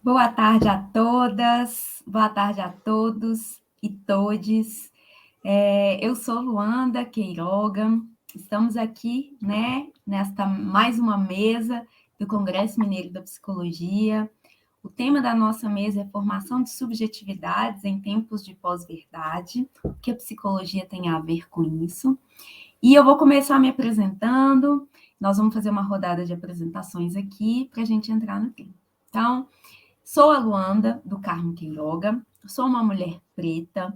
Boa tarde a todas, boa tarde a todos e todes. Eu sou Luanda Queiroga, estamos aqui, nesta mais uma mesa do Congresso Mineiro da Psicologia. O tema da nossa mesa é formação de subjetividades em tempos de pós-verdade, o que a psicologia tem a ver com isso. E eu vou começar me apresentando, nós vamos fazer uma rodada de apresentações aqui para a gente entrar no tema. Então, sou a Luanda, do Carmo Queiroga, sou uma mulher preta,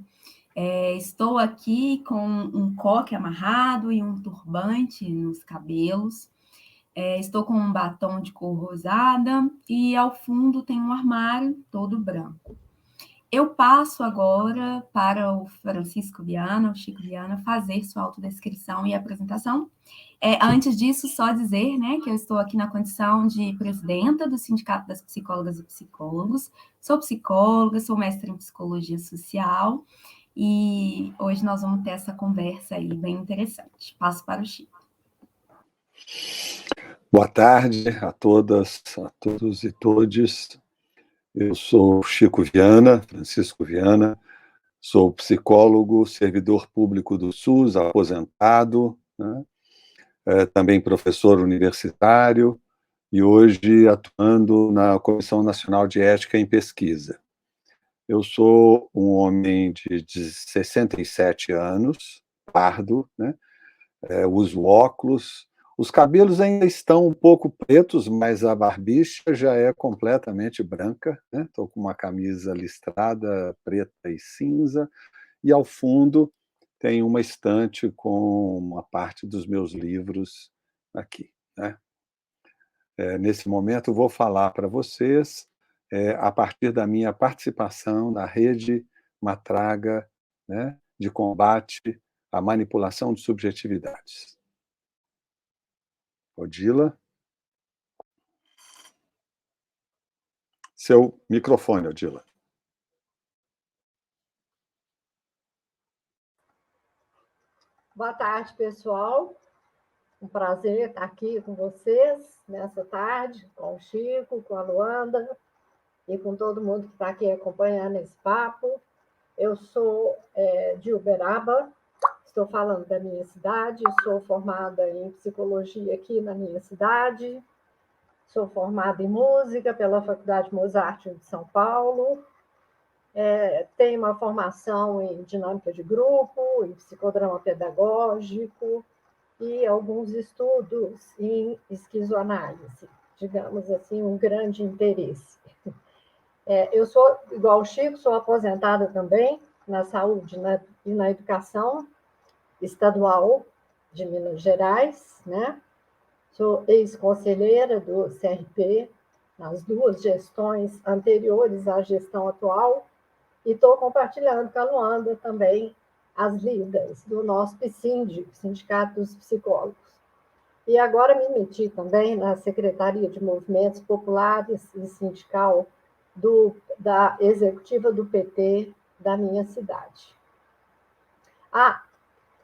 estou aqui com um coque amarrado e um turbante nos cabelos, estou com um batom de cor rosada e ao fundo tem um armário todo branco. Eu passo agora para o Francisco Viana, o Chico Viana, fazer sua autodescrição e apresentação. Antes disso, só dizer, que eu estou aqui na condição de presidenta do Sindicato das Psicólogas e Psicólogos. Sou psicóloga, sou mestre em psicologia social e hoje nós vamos ter essa conversa aí bem interessante. Passo para o Chico. Boa tarde a todas, a todos e todes. Eu sou Chico Viana, Francisco Viana, sou psicólogo, servidor público do SUS, aposentado, também professor universitário e hoje atuando na Comissão Nacional de Ética em Pesquisa. Eu sou um homem de 67 anos, pardo, uso óculos. Os cabelos ainda estão um pouco pretos, mas a barbicha já é completamente branca. Estou com uma camisa listrada, preta e cinza, e ao fundo tem uma estante com uma parte dos meus livros aqui. Nesse momento, vou falar para vocês a partir da minha participação na rede Matraga, de combate à manipulação de subjetividades. Odila. Seu microfone, Odila. Boa tarde, pessoal. Um prazer estar aqui com vocês nessa tarde, com o Chico, com a Luanda e com todo mundo que está aqui acompanhando esse papo. Eu sou de Uberaba, estou falando da minha cidade, sou formada em psicologia aqui na minha cidade, sou formada em música pela Faculdade Mozart de São Paulo, tenho uma formação em dinâmica de grupo, em psicodrama pedagógico e alguns estudos em esquizoanálise, digamos assim, um grande interesse. Eu sou, igual o Chico, sou aposentada também na saúde e na educação estadual de Minas Gerais, Sou ex-conselheira do CRP nas duas gestões anteriores à gestão atual e estou compartilhando com a Luanda também as lidas do nosso PSIND, Sindicato dos Psicólogos. E agora me meti também na Secretaria de Movimentos Populares e Sindical da Executiva do PT da minha cidade.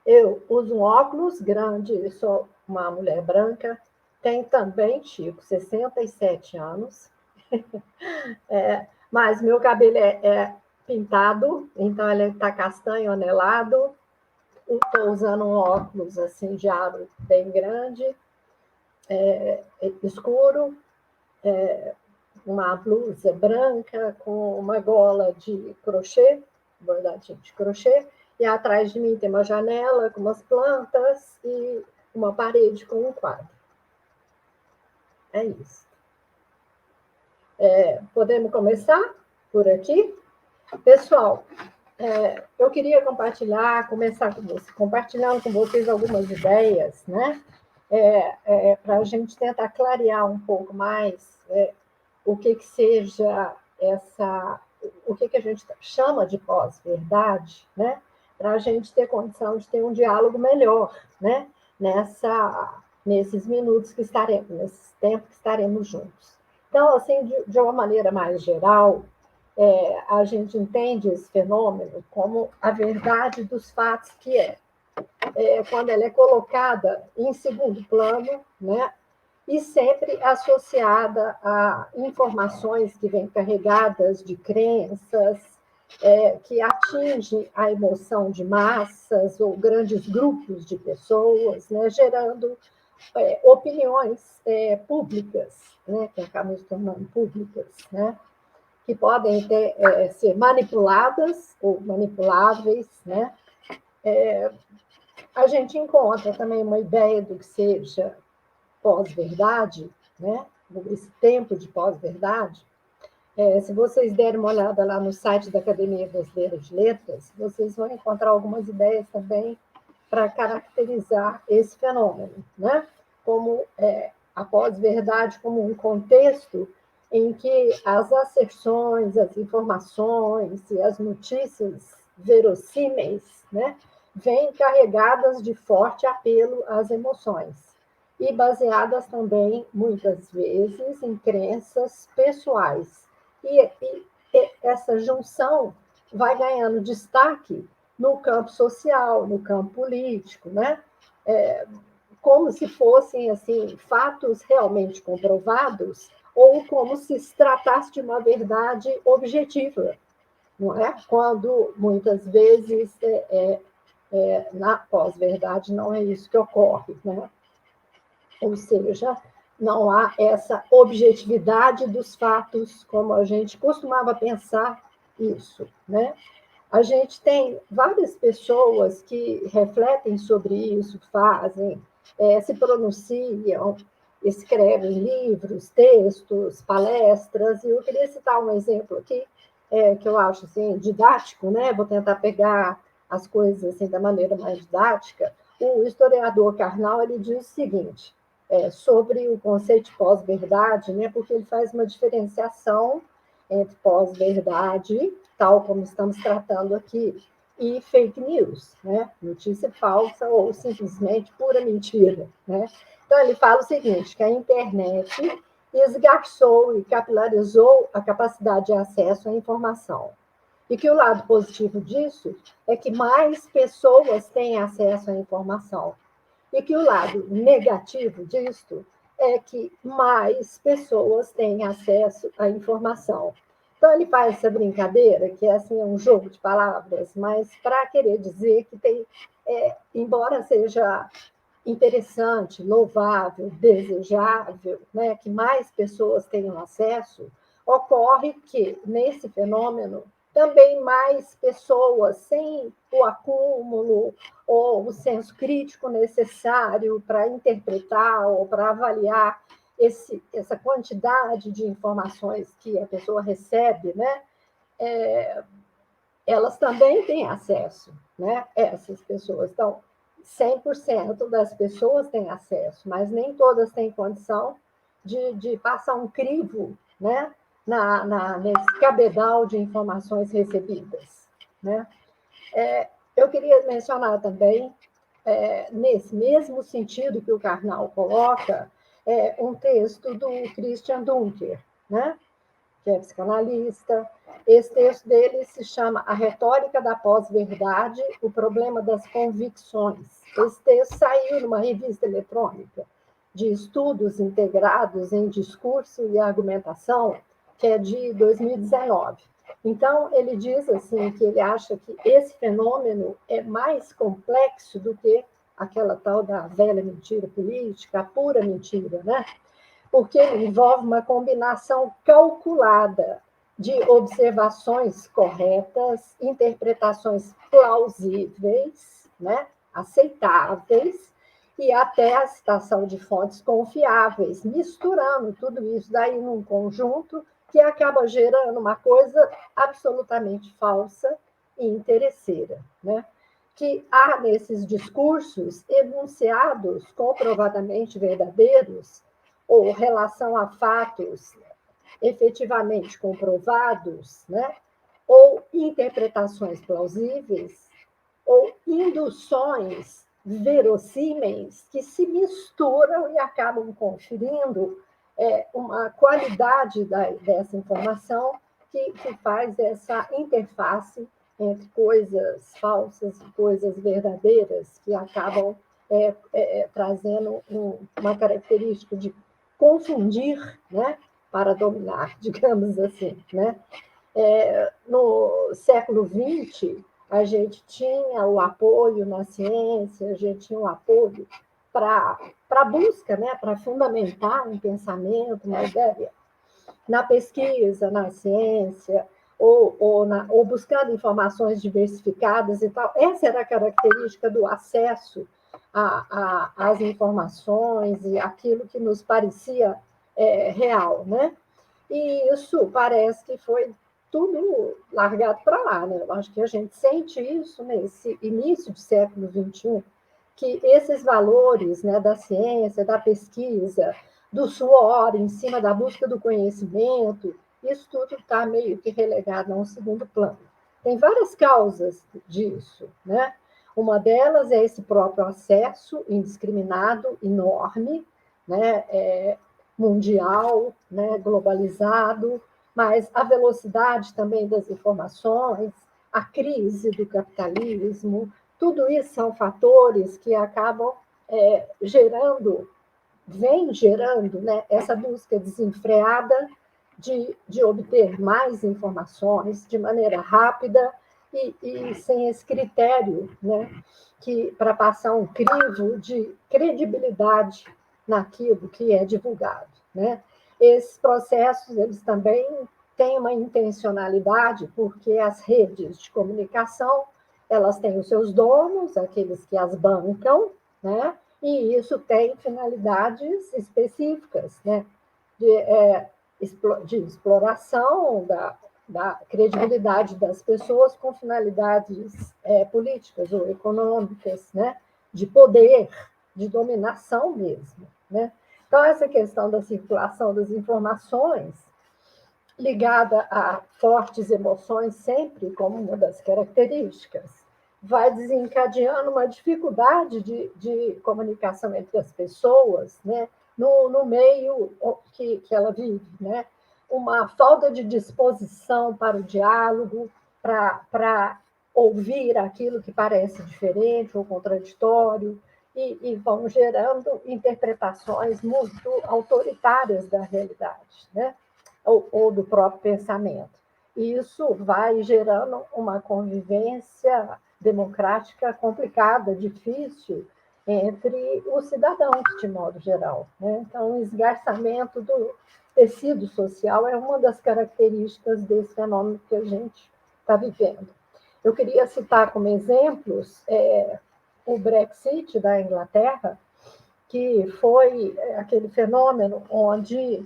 Eu uso um óculos grande, sou uma mulher branca, tenho também, Chico, 67 anos, mas meu cabelo é pintado, então ele está castanho, anelado. Estou usando um óculos assim, de aro bem grande, escuro, uma blusa branca com uma gola de crochê, bordadinho de crochê, e atrás de mim tem uma janela com umas plantas e uma parede com um quadro. É isso. Podemos começar por aqui? Pessoal, eu queria começar compartilhando com vocês algumas ideias, para a gente tentar clarear um pouco mais o que seja o que a gente chama de pós-verdade, para a gente ter condição de ter um diálogo melhor, nesses minutos que estaremos, nesse tempo que estaremos juntos. Então, assim, de uma maneira mais geral, a gente entende esse fenômeno como a verdade dos fatos, que quando ela é colocada em segundo plano, e sempre associada a informações que vêm carregadas de crenças, que atingem a emoção de massas ou grandes grupos de pessoas, né, gerando opiniões públicas, né, que acabam se tornando públicas, né, que podem ser manipuladas ou manipuláveis, né. A gente encontra também uma ideia do que seja pós-verdade, né, esse tempo de pós-verdade. Se vocês derem uma olhada lá no site da Academia Brasileira de Letras, vocês vão encontrar algumas ideias também para caracterizar esse fenômeno, né? Como a pós-verdade como um contexto em que as asserções, as informações e as notícias verossímeis, né, vêm carregadas de forte apelo às emoções e baseadas também, muitas vezes, em crenças pessoais. E essa junção vai ganhando destaque no campo social, no campo político, né? Como se fossem assim fatos realmente comprovados ou como se tratasse de uma verdade objetiva, não é? Quando muitas vezes na pós-verdade não é isso que ocorre, né? Ou seja, não há essa objetividade dos fatos como a gente costumava pensar isso, né? A gente tem várias pessoas que refletem sobre isso, fazem, se pronunciam, escrevem livros, textos, palestras, e eu queria citar um exemplo aqui, que eu acho assim, didático, né? Vou tentar pegar as coisas assim, da maneira mais didática. O historiador Karnal ele diz o seguinte, sobre o conceito de pós-verdade, né? Porque ele faz uma diferenciação entre pós-verdade, tal como estamos tratando aqui, e fake news, né? Notícia falsa ou simplesmente pura mentira, né? Então, ele fala o seguinte, que a internet esgarçou e capilarizou a capacidade de acesso à informação. E que o lado positivo disso é que mais pessoas têm acesso à informação. E que o lado negativo disto é que mais pessoas têm acesso à informação. Então, ele faz essa brincadeira, que é assim, um jogo de palavras, mas para querer dizer que tem, embora seja interessante, louvável, desejável, né, que mais pessoas tenham acesso, ocorre que, nesse fenômeno, também mais pessoas sem o acúmulo ou o senso crítico necessário para interpretar ou para avaliar essa quantidade de informações que a pessoa recebe, né? Elas também têm acesso, né? Essas pessoas. Então, 100% das pessoas têm acesso, mas nem todas têm condição de passar um crivo, né? Nesse cabedal de informações recebidas, né? Eu queria mencionar também, nesse mesmo sentido que o Karnal coloca, um texto do Christian Dunker, né? Que é psicanalista. Esse texto dele se chama A Retórica da Pós-Verdade, o Problema das Convicções. Esse texto saiu numa revista eletrônica de estudos integrados em discurso e argumentação, que é de 2019. Então, ele diz assim que ele acha que esse fenômeno é mais complexo do que aquela tal da velha mentira política, a pura mentira, né? Porque ele envolve uma combinação calculada de observações corretas, interpretações plausíveis, né, aceitáveis, e até a citação de fontes confiáveis, misturando tudo isso daí num conjunto que acaba gerando uma coisa absolutamente falsa e interesseira, né? Que há nesses discursos enunciados comprovadamente verdadeiros ou relação a fatos efetivamente comprovados, né? Ou interpretações plausíveis, ou induções verossímeis que se misturam e acabam conferindo uma qualidade dessa informação que faz essa interface entre coisas falsas e coisas verdadeiras, que acabam trazendo uma característica de confundir, né, para dominar, digamos assim, né? No século XX, a gente tinha o apoio na ciência, a gente tinha o apoio para a busca, né, para fundamentar um pensamento, uma ideia, na pesquisa, na ciência, ou buscando informações diversificadas e tal. Essa era a característica do acesso às informações e aquilo que nos parecia real, né? E isso parece que foi tudo largado para lá, né? Eu acho que a gente sente isso nesse início do século XXI, que esses valores, né, da ciência, da pesquisa, do suor em cima da busca do conhecimento, isso tudo está meio que relegado a um segundo plano. Tem várias causas disso, né? Uma delas é esse próprio acesso indiscriminado, enorme, né? Mundial, né? Globalizado, mas a velocidade também das informações, a crise do capitalismo, tudo isso são fatores que acabam vem gerando, né, essa busca desenfreada de obter mais informações de maneira rápida e sem esse critério, né, para passar um crivo de credibilidade naquilo que é divulgado, né? Esses processos, eles também têm uma intencionalidade, porque as redes de comunicação, elas têm os seus donos, aqueles que as bancam, né? E isso tem finalidades específicas, né? De exploração da credibilidade das pessoas com finalidades políticas ou econômicas, né? De poder, de dominação mesmo, né? Então, essa questão da circulação das informações, ligada a fortes emoções, sempre como uma das características, vai desencadeando uma dificuldade de comunicação entre as pessoas, né? No meio que ela vive, né? Uma falta de disposição para o diálogo, para ouvir aquilo que parece diferente ou contraditório, e vão gerando interpretações muito autoritárias da realidade, né? Ou do próprio pensamento. E isso vai gerando uma convivência democrática complicada, difícil, entre os cidadãos, de modo geral, né? Então, o esgarçamento do tecido social é uma das características desse fenômeno que a gente está vivendo. Eu queria citar como exemplos o Brexit da Inglaterra, que foi aquele fenômeno onde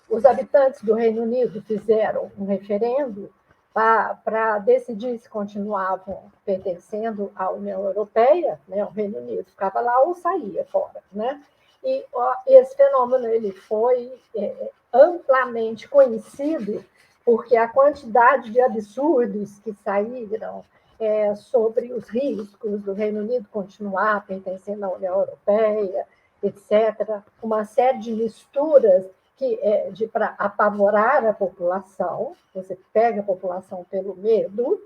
os habitantes do Reino Unido fizeram um referendo para decidir se continuavam pertencendo à União Europeia, né? O Reino Unido ficava lá ou saía fora, né? E esse fenômeno ele foi amplamente conhecido porque a quantidade de absurdos que saíram sobre os riscos do Reino Unido continuar pertencendo à União Europeia, etc., uma série de misturas para apavorar a população, você pega a população pelo medo,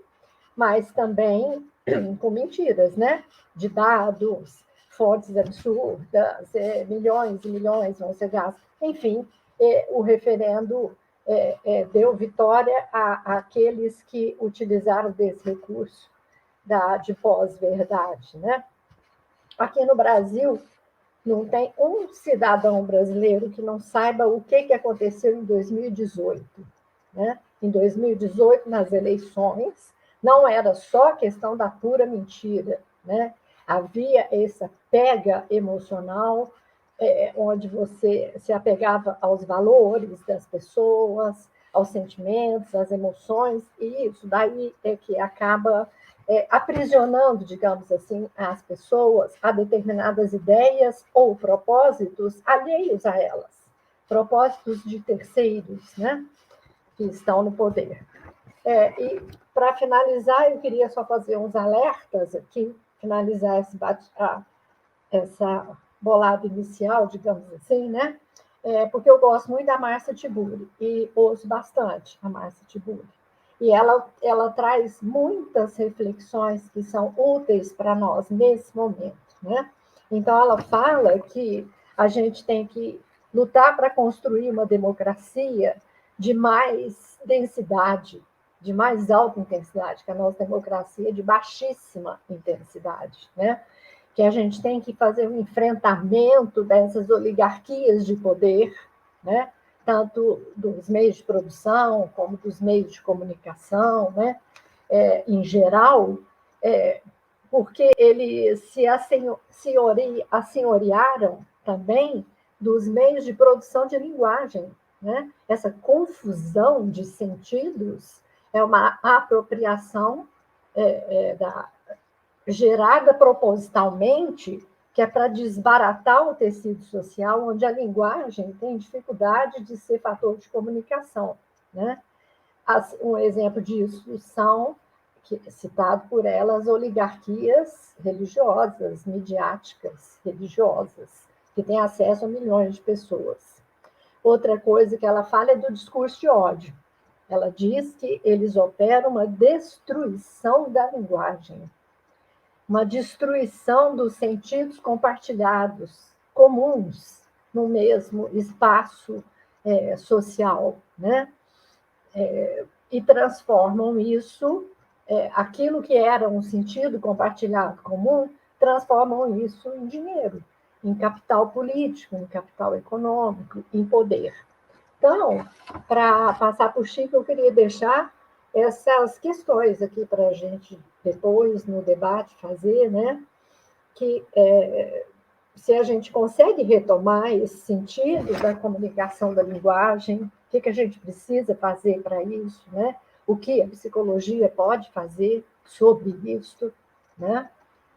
mas também com mentiras, né? De dados, fontes absurdas, milhões e milhões vão ser gastos. Enfim, o referendo deu vitória àqueles que utilizaram desse recurso de pós-verdade, né? Aqui no Brasil, não tem um cidadão brasileiro que não saiba o que aconteceu em 2018. Né? Em 2018, nas eleições, não era só questão da pura mentira. Né? Havia essa pega emocional, onde você se apegava aos valores das pessoas, aos sentimentos, às emoções, e isso daí é que acaba aprisionando, digamos assim, as pessoas a determinadas ideias ou propósitos alheios a elas, propósitos de terceiros, né, que estão no poder. E, para finalizar, eu queria só fazer uns alertas aqui, finalizar essa bolada inicial, digamos assim, né? Porque eu gosto muito da Márcia Tiburi e ouço bastante a Márcia Tiburi. E ela traz muitas reflexões que são úteis para nós nesse momento, né? Então, ela fala que a gente tem que lutar para construir uma democracia de mais densidade, de mais alta intensidade, que a nossa democracia é de baixíssima intensidade, né? Que a gente tem que fazer um enfrentamento dessas oligarquias de poder, né? Tanto dos meios de produção como dos meios de comunicação, né? Em geral, porque eles se assenhorearam também dos meios de produção de linguagem, né? Essa confusão de sentidos é uma apropriação gerada propositalmente, que é para desbaratar o tecido social, onde a linguagem tem dificuldade de ser fator de comunicação, né? Um exemplo disso são, citado por ela, as oligarquias religiosas, midiáticas, religiosas, que têm acesso a milhões de pessoas. Outra coisa que ela fala é do discurso de ódio. Ela diz que eles operam uma destruição da linguagem, uma destruição dos sentidos compartilhados, comuns, no mesmo espaço social, né? E transformam isso, aquilo que era um sentido compartilhado comum, transformam isso em dinheiro, em capital político, em capital econômico, em poder. Então, para passar por Chico, eu queria deixar essas questões aqui para a gente depois, no debate, fazer, né? Que se a gente consegue retomar esse sentido da comunicação da linguagem, o que a gente precisa fazer para isso, né? O que a psicologia pode fazer sobre isso, né?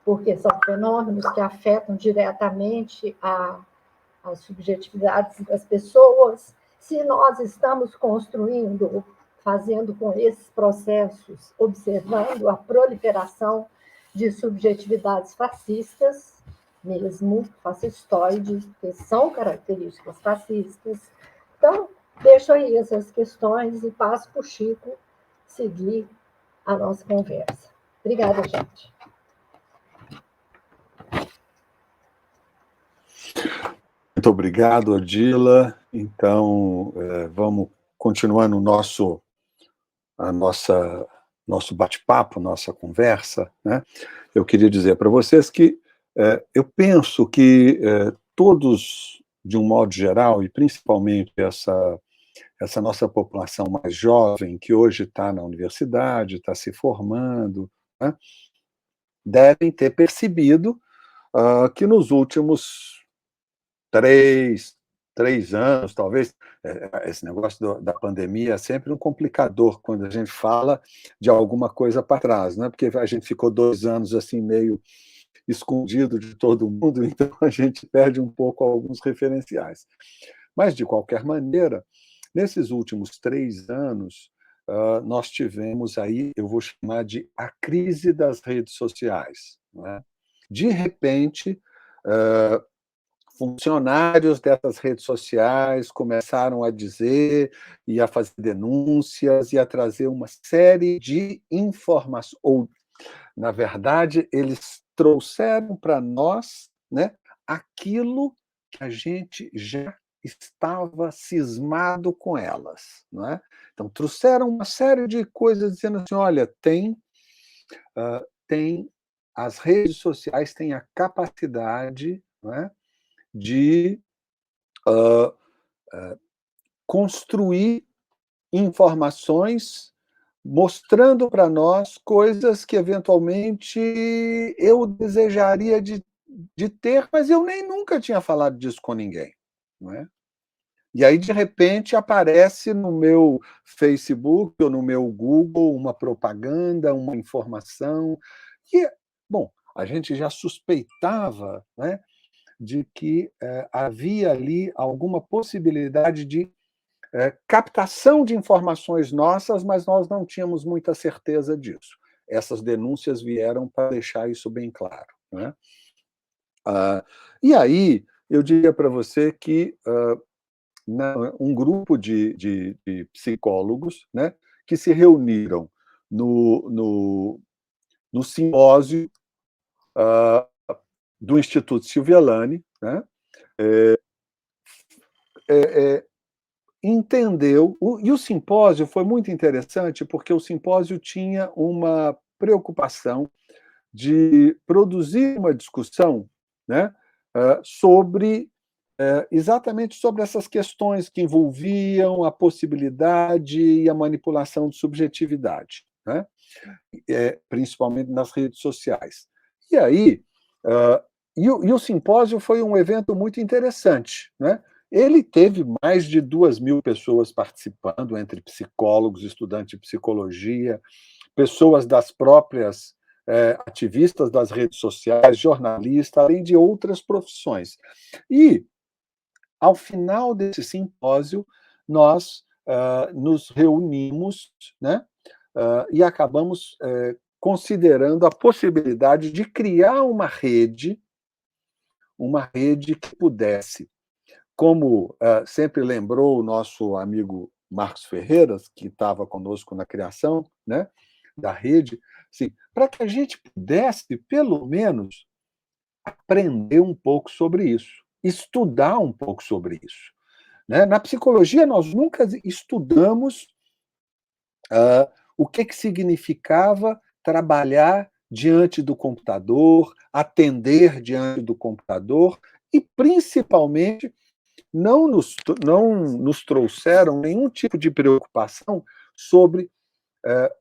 Porque são fenômenos que afetam diretamente as subjetividades das pessoas. Se nós estamos construindo, fazendo com esses processos, observando a proliferação de subjetividades fascistas, mesmo fascistoides, que são características fascistas. Então, deixo aí essas questões e passo para o Chico seguir a nossa conversa. Obrigada, gente. Muito obrigado, Odila. Então, vamos continuar no nosso bate-papo, nossa conversa, né? Eu queria dizer para vocês que eu penso que todos, de um modo geral, e principalmente essa nossa população mais jovem, que hoje está na universidade, está se formando, né, devem ter percebido que nos últimos três anos, talvez, esse negócio da pandemia é sempre um complicador quando a gente fala de alguma coisa para trás, né? Porque a gente ficou 2 anos assim meio escondido de todo mundo, então a gente perde um pouco alguns referenciais. Mas, de qualquer maneira, nesses últimos 3 anos, nós tivemos aí, eu vou chamar de a crise das redes sociais, né? De repente, funcionários dessas redes sociais começaram a dizer e a fazer denúncias e a trazer uma série de informações, ou, na verdade, eles trouxeram para nós, né, aquilo que a gente já estava cismado com elas, não é? Então, trouxeram uma série de coisas dizendo assim, olha, tem as redes sociais têm a capacidade, não é, de construir informações mostrando para nós coisas que, eventualmente, eu desejaria de ter, mas eu nem nunca tinha falado disso com ninguém, não é? E aí, de repente, aparece no meu Facebook ou no meu Google uma propaganda, uma informação que, bom, a gente já suspeitava, né, de que havia ali alguma possibilidade de captação de informações nossas, mas nós não tínhamos muita certeza disso. Essas denúncias vieram para deixar isso bem claro, né? E aí, eu diria para você que um grupo de psicólogos, né, que se reuniram no simpósio do Instituto Silvialani, né, entendeu, e o simpósio foi muito interessante, porque o simpósio tinha uma preocupação de produzir uma discussão, né, sobre exatamente sobre essas questões que envolviam a possibilidade e a manipulação de subjetividade, né, principalmente nas redes sociais. E aí, o simpósio foi um evento muito interessante, né? Ele teve mais de 2.000 pessoas participando, entre psicólogos, estudantes de psicologia, pessoas das próprias ativistas das redes sociais, jornalistas, além de outras profissões. E, ao final desse simpósio, nós nos reunimos, né, e acabamos considerando a possibilidade de criar uma rede que pudesse, como sempre lembrou o nosso amigo Marcos Ferreiras, que estava conosco na criação, né, da rede, assim, para que a gente pudesse, pelo menos, aprender um pouco sobre isso, estudar um pouco sobre isso, né? Na psicologia, nós nunca estudamos o que significava trabalhar diante do computador, atender diante do computador, e, principalmente, não nos trouxeram nenhum tipo de preocupação sobre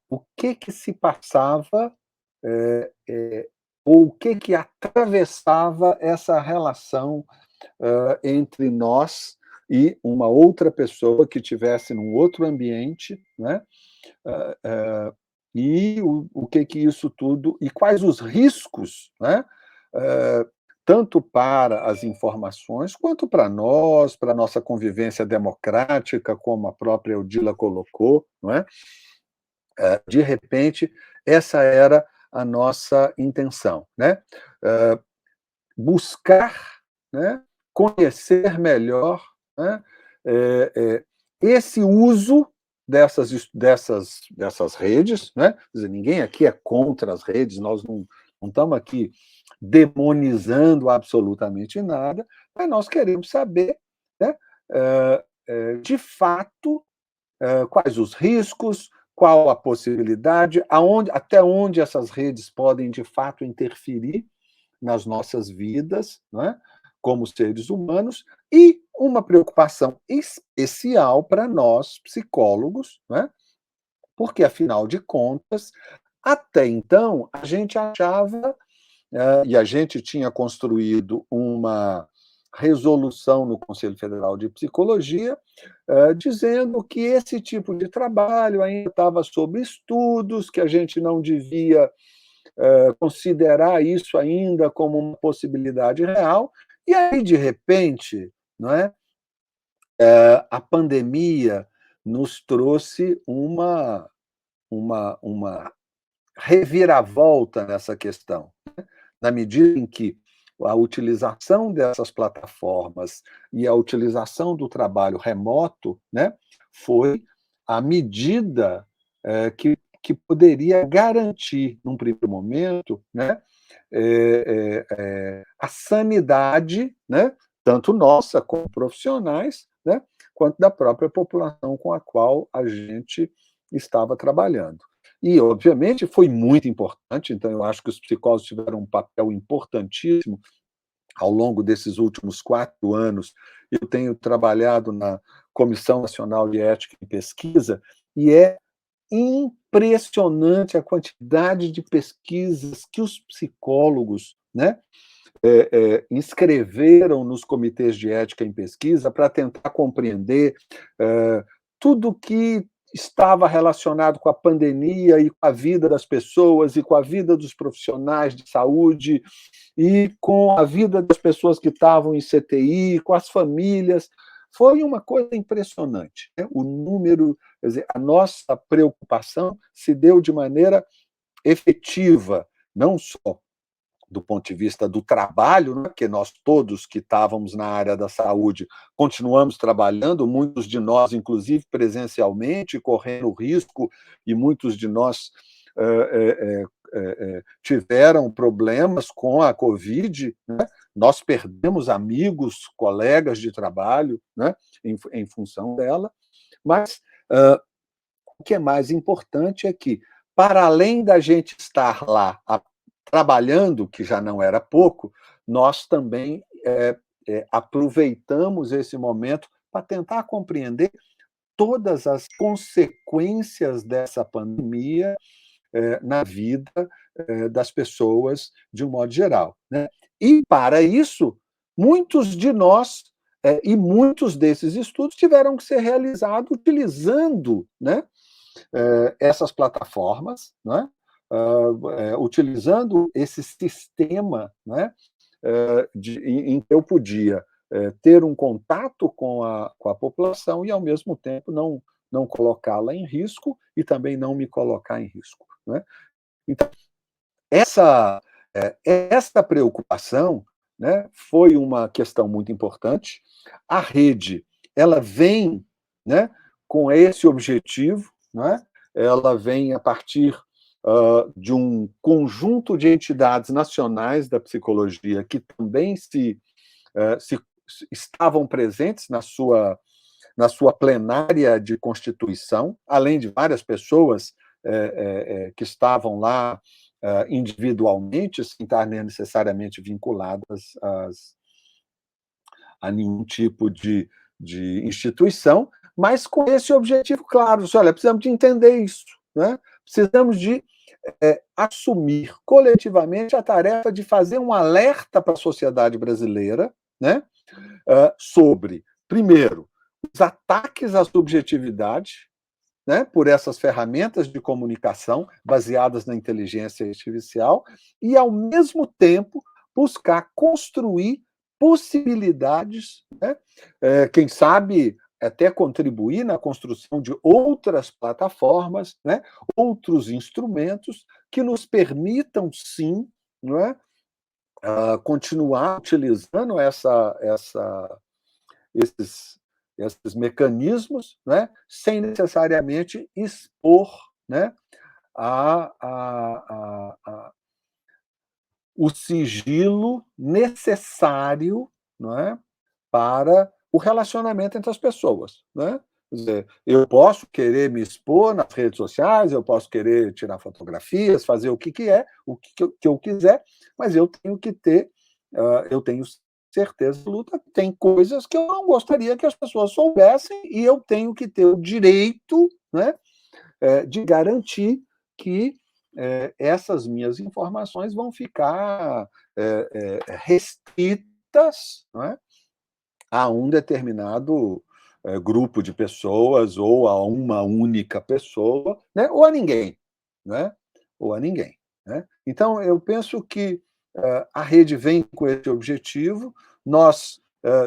o que se passava, ou o que atravessava essa relação entre nós e uma outra pessoa que estivesse num outro ambiente, né? E o que isso tudo, e quais os riscos, né? Tanto para as informações, quanto para nós, para a nossa convivência democrática, como a própria Odila colocou, não é? De repente, essa era a nossa intenção, né? Buscar, né, conhecer melhor, né, esse uso dessas redes, né? Quer dizer, ninguém aqui é contra as redes, nós não estamos aqui demonizando absolutamente nada, mas nós queremos saber, né, de fato, quais os riscos, qual a possibilidade, até onde essas redes podem, de fato, interferir nas nossas vidas, né, como seres humanos, e uma preocupação especial para nós, psicólogos, né, porque, afinal de contas, até então, a gente achava, e a gente tinha construído uma resolução no Conselho Federal de Psicologia, dizendo que esse tipo de trabalho ainda estava sob estudos, que a gente não devia considerar isso ainda como uma possibilidade real, e aí, de repente, não é, a pandemia nos trouxe uma reviravolta nessa questão, né? Na medida em que a utilização dessas plataformas e a utilização do trabalho remoto, né, foi a medida que poderia garantir, num primeiro momento, né, a sanidade, né, tanto nossa como profissionais, né, quanto da própria população com a qual a gente estava trabalhando. E, obviamente, foi muito importante, então eu acho que os psicólogos tiveram um papel importantíssimo ao longo desses últimos 4 anos. Eu tenho trabalhado na Comissão Nacional de Ética e Pesquisa, e é impressionante a quantidade de pesquisas que os psicólogos, né, inscreveram nos comitês de ética em pesquisa para tentar compreender tudo que estava relacionado com a pandemia e com a vida das pessoas e com a vida dos profissionais de saúde e com a vida das pessoas que estavam em CTI, com as famílias. Foi uma coisa impressionante, né? O número, quer dizer, a nossa preocupação se deu de maneira efetiva, não só do ponto de vista do trabalho, né, porque nós todos que estávamos na área da saúde continuamos trabalhando, muitos de nós, inclusive presencialmente, correndo risco, e muitos de nós tiveram problemas com a Covid, né, nós perdemos amigos, colegas de trabalho, né, em função dela, mas o que é mais importante é que, para além da gente estar lá trabalhando, que já não era pouco, nós também aproveitamos esse momento para tentar compreender todas as consequências dessa pandemia na vida das pessoas de um modo geral, né? E, para isso, muitos de nós e muitos desses estudos tiveram que ser realizados utilizando, né, essas plataformas, né, utilizando esse sistema, né, em que eu podia ter um contato com a população e, ao mesmo tempo, não colocá-la em risco e também não me colocar em risco, né? Então, essa preocupação, né, foi uma questão muito importante. A rede, ela vem, né, com esse objetivo, né? Ela vem a partir de um conjunto de entidades nacionais da psicologia que também estavam presentes na sua plenária de constituição, além de várias pessoas que estavam lá individualmente, sem estar necessariamente vinculadas a nenhum tipo de instituição, mas com esse objetivo claro. Olha, precisamos de entender isso, né? Precisamos de assumir coletivamente a tarefa de fazer um alerta para a sociedade brasileira, né, sobre, primeiro, os ataques à subjetividade, né, por essas ferramentas de comunicação baseadas na inteligência artificial e, ao mesmo tempo, buscar construir possibilidades, né, quem sabe até contribuir na construção de outras plataformas, né, outros instrumentos que nos permitam, sim, não é, continuar utilizando esses mecanismos, né, sem necessariamente expor, né, o sigilo necessário, não é, para o relacionamento entre as pessoas, né? Quer dizer, eu posso querer me expor nas redes sociais, eu posso querer tirar fotografias, fazer o que eu quiser, mas eu tenho que ter, eu tenho certeza absoluta que tem coisas que eu não gostaria que as pessoas soubessem e eu tenho que ter o direito, né, de garantir que essas minhas informações vão ficar restritas, não é, a um determinado grupo de pessoas ou a uma única pessoa, né, ou a ninguém, né, ou a ninguém, né? Então, eu penso que a rede vem com esse objetivo. Nós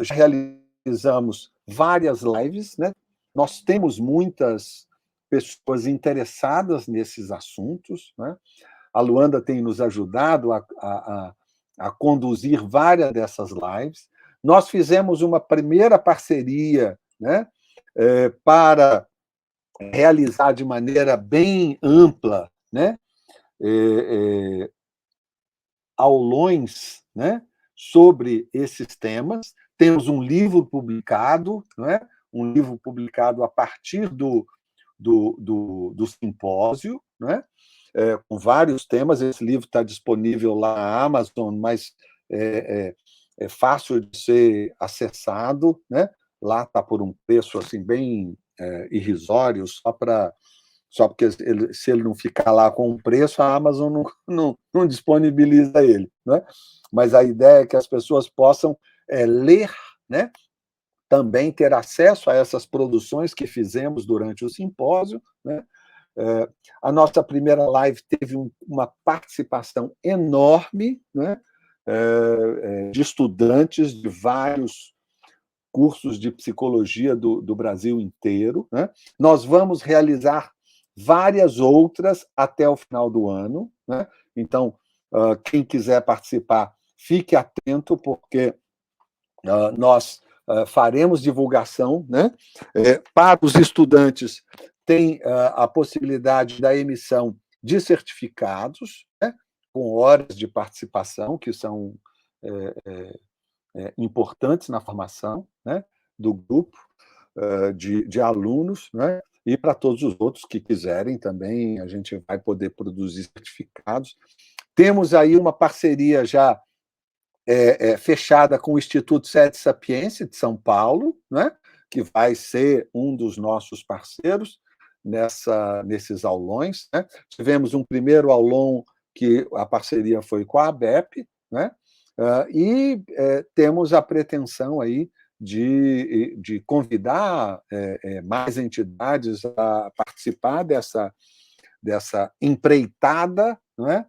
já realizamos várias lives, né? Nós temos muitas pessoas interessadas nesses assuntos, né? A Luanda tem nos ajudado a conduzir várias dessas lives. Nós fizemos uma primeira parceria, né, para realizar de maneira bem ampla, né, aulões, né, sobre esses temas. Temos um livro publicado, não é? Um livro publicado a partir do simpósio, né? Com vários temas. Esse livro está disponível lá na Amazon, mas é fácil de ser acessado, né? Lá está por um preço assim bem irrisório, só porque se ele não ficar lá com um preço, a Amazon não disponibiliza ele, né? Mas a ideia é que as pessoas possam ler, né? Também ter acesso a essas produções que fizemos durante o simpósio, né? A nossa primeira live teve uma participação enorme, né, de estudantes de vários cursos de psicologia do Brasil inteiro, né? Nós vamos realizar várias outras até o final do ano, né? Então, quem quiser participar, fique atento, porque nós faremos divulgação, né? Para os estudantes, tem a possibilidade da emissão de certificados, né, com horas de participação, que são importantes na formação, né, do grupo de alunos, né, e para todos os outros que quiserem também, a gente vai poder produzir certificados. Temos aí uma parceria já fechada com o Instituto Sete Sapiência de São Paulo, né, que vai ser um dos nossos parceiros nesses aulões, né? Tivemos um primeiro aulão que a parceria foi com a ABEP, né? E temos a pretensão aí de convidar mais entidades a participar dessa empreitada, né?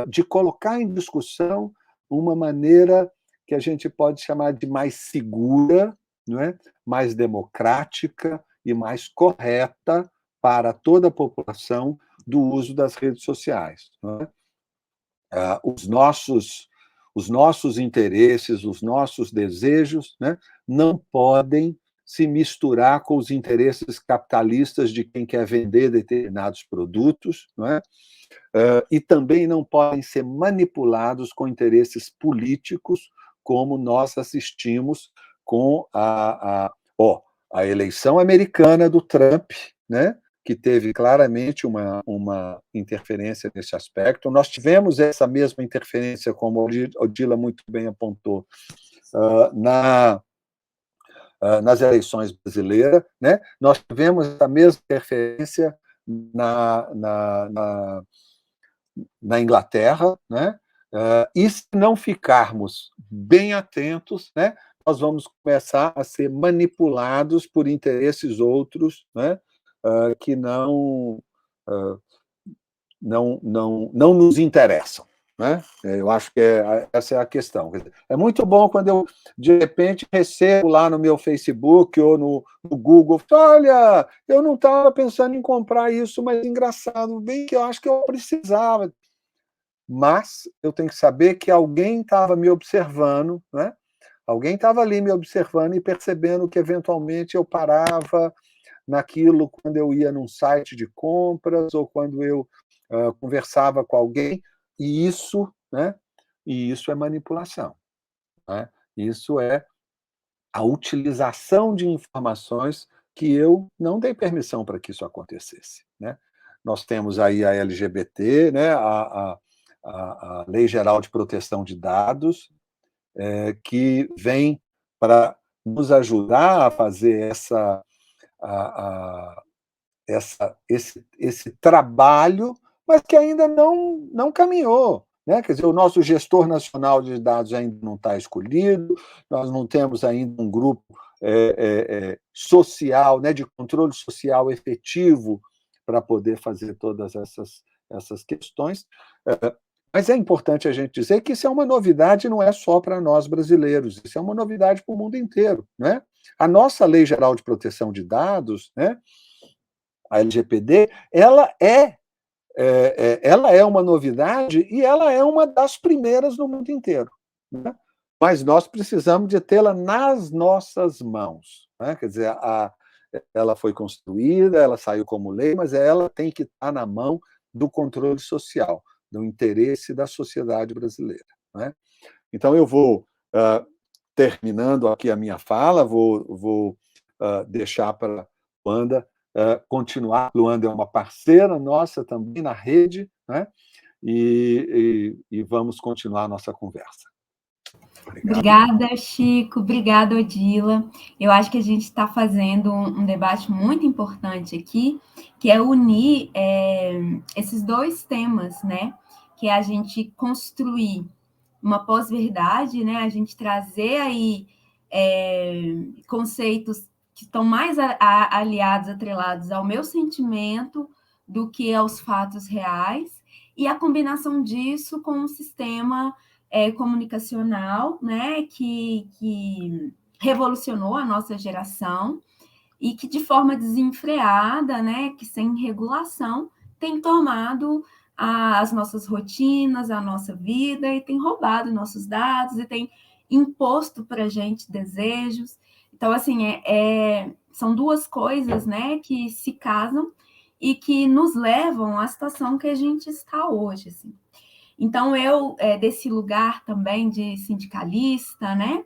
De colocar em discussão uma maneira que a gente pode chamar de mais segura, não é? Mais democrática e mais correta para toda a população do uso das redes sociais. Não é? Os nossos interesses, os nossos desejos, né, não podem se misturar com os interesses capitalistas de quem quer vender determinados produtos, não é? E também não podem ser manipulados com interesses políticos, como nós assistimos com a eleição americana do Trump, né, que teve claramente uma interferência nesse aspecto. Nós tivemos essa mesma interferência, como a Odila muito bem apontou, nas eleições brasileiras, né? Nós tivemos a mesma interferência na Inglaterra, né? E se não ficarmos bem atentos, né, nós vamos começar a ser manipulados por interesses outros, né, que não nos interessam. Né? Eu acho que essa é a questão. É muito bom quando eu, de repente, recebo lá no meu Facebook ou no Google, olha, eu não estava pensando em comprar isso, mas engraçado, bem que eu acho que eu precisava. Mas eu tenho que saber que alguém estava me observando, né? Alguém estava ali me observando e percebendo que, eventualmente, eu parava naquilo quando eu ia num site de compras ou quando eu conversava com alguém, e isso, né? E isso é manipulação. Né? Isso é a utilização de informações que eu não dei permissão para que isso acontecesse. Né? Nós temos aí a LGBT, né? A Lei Geral de Proteção de Dados, que vem para nos ajudar a fazer esse trabalho, mas que ainda não caminhou. Né? Quer dizer, o nosso gestor nacional de dados ainda não está escolhido, nós não temos ainda um grupo social, né, de controle social efetivo para poder fazer todas essas questões. Mas é importante a gente dizer que isso é uma novidade, não é só para nós brasileiros, isso é uma novidade para o mundo inteiro. Né? A nossa Lei Geral de Proteção de Dados, né, a LGPD, ela é uma novidade e ela é uma das primeiras no mundo inteiro. Né? Mas nós precisamos de tê-la nas nossas mãos. Né? Quer dizer, ela foi construída, ela saiu como lei, mas ela tem que estar na mão do controle social, do interesse da sociedade brasileira. Né? Então, eu vou, terminando aqui a minha fala, vou deixar para a Luanda continuar. Luanda é uma parceira nossa também na rede, né? E vamos continuar a nossa conversa. Obrigado. Obrigada, Chico. Obrigada, Odila. Eu acho que a gente está fazendo um debate muito importante aqui, que é unir esses dois temas, né? Que é a gente construir uma pós-verdade, né? A gente trazer aí conceitos que estão mais aliados, atrelados ao meu sentimento do que aos fatos reais, e a combinação disso com um sistema comunicacional, né, que revolucionou a nossa geração e que, de forma desenfreada, né, que sem regulação, tem tomado as nossas rotinas, a nossa vida, e tem roubado nossos dados, e tem imposto para a gente desejos. Então, assim, são duas coisas, né, que se casam e que nos levam à situação que a gente está hoje, assim. Então, eu, desse lugar também de sindicalista, né,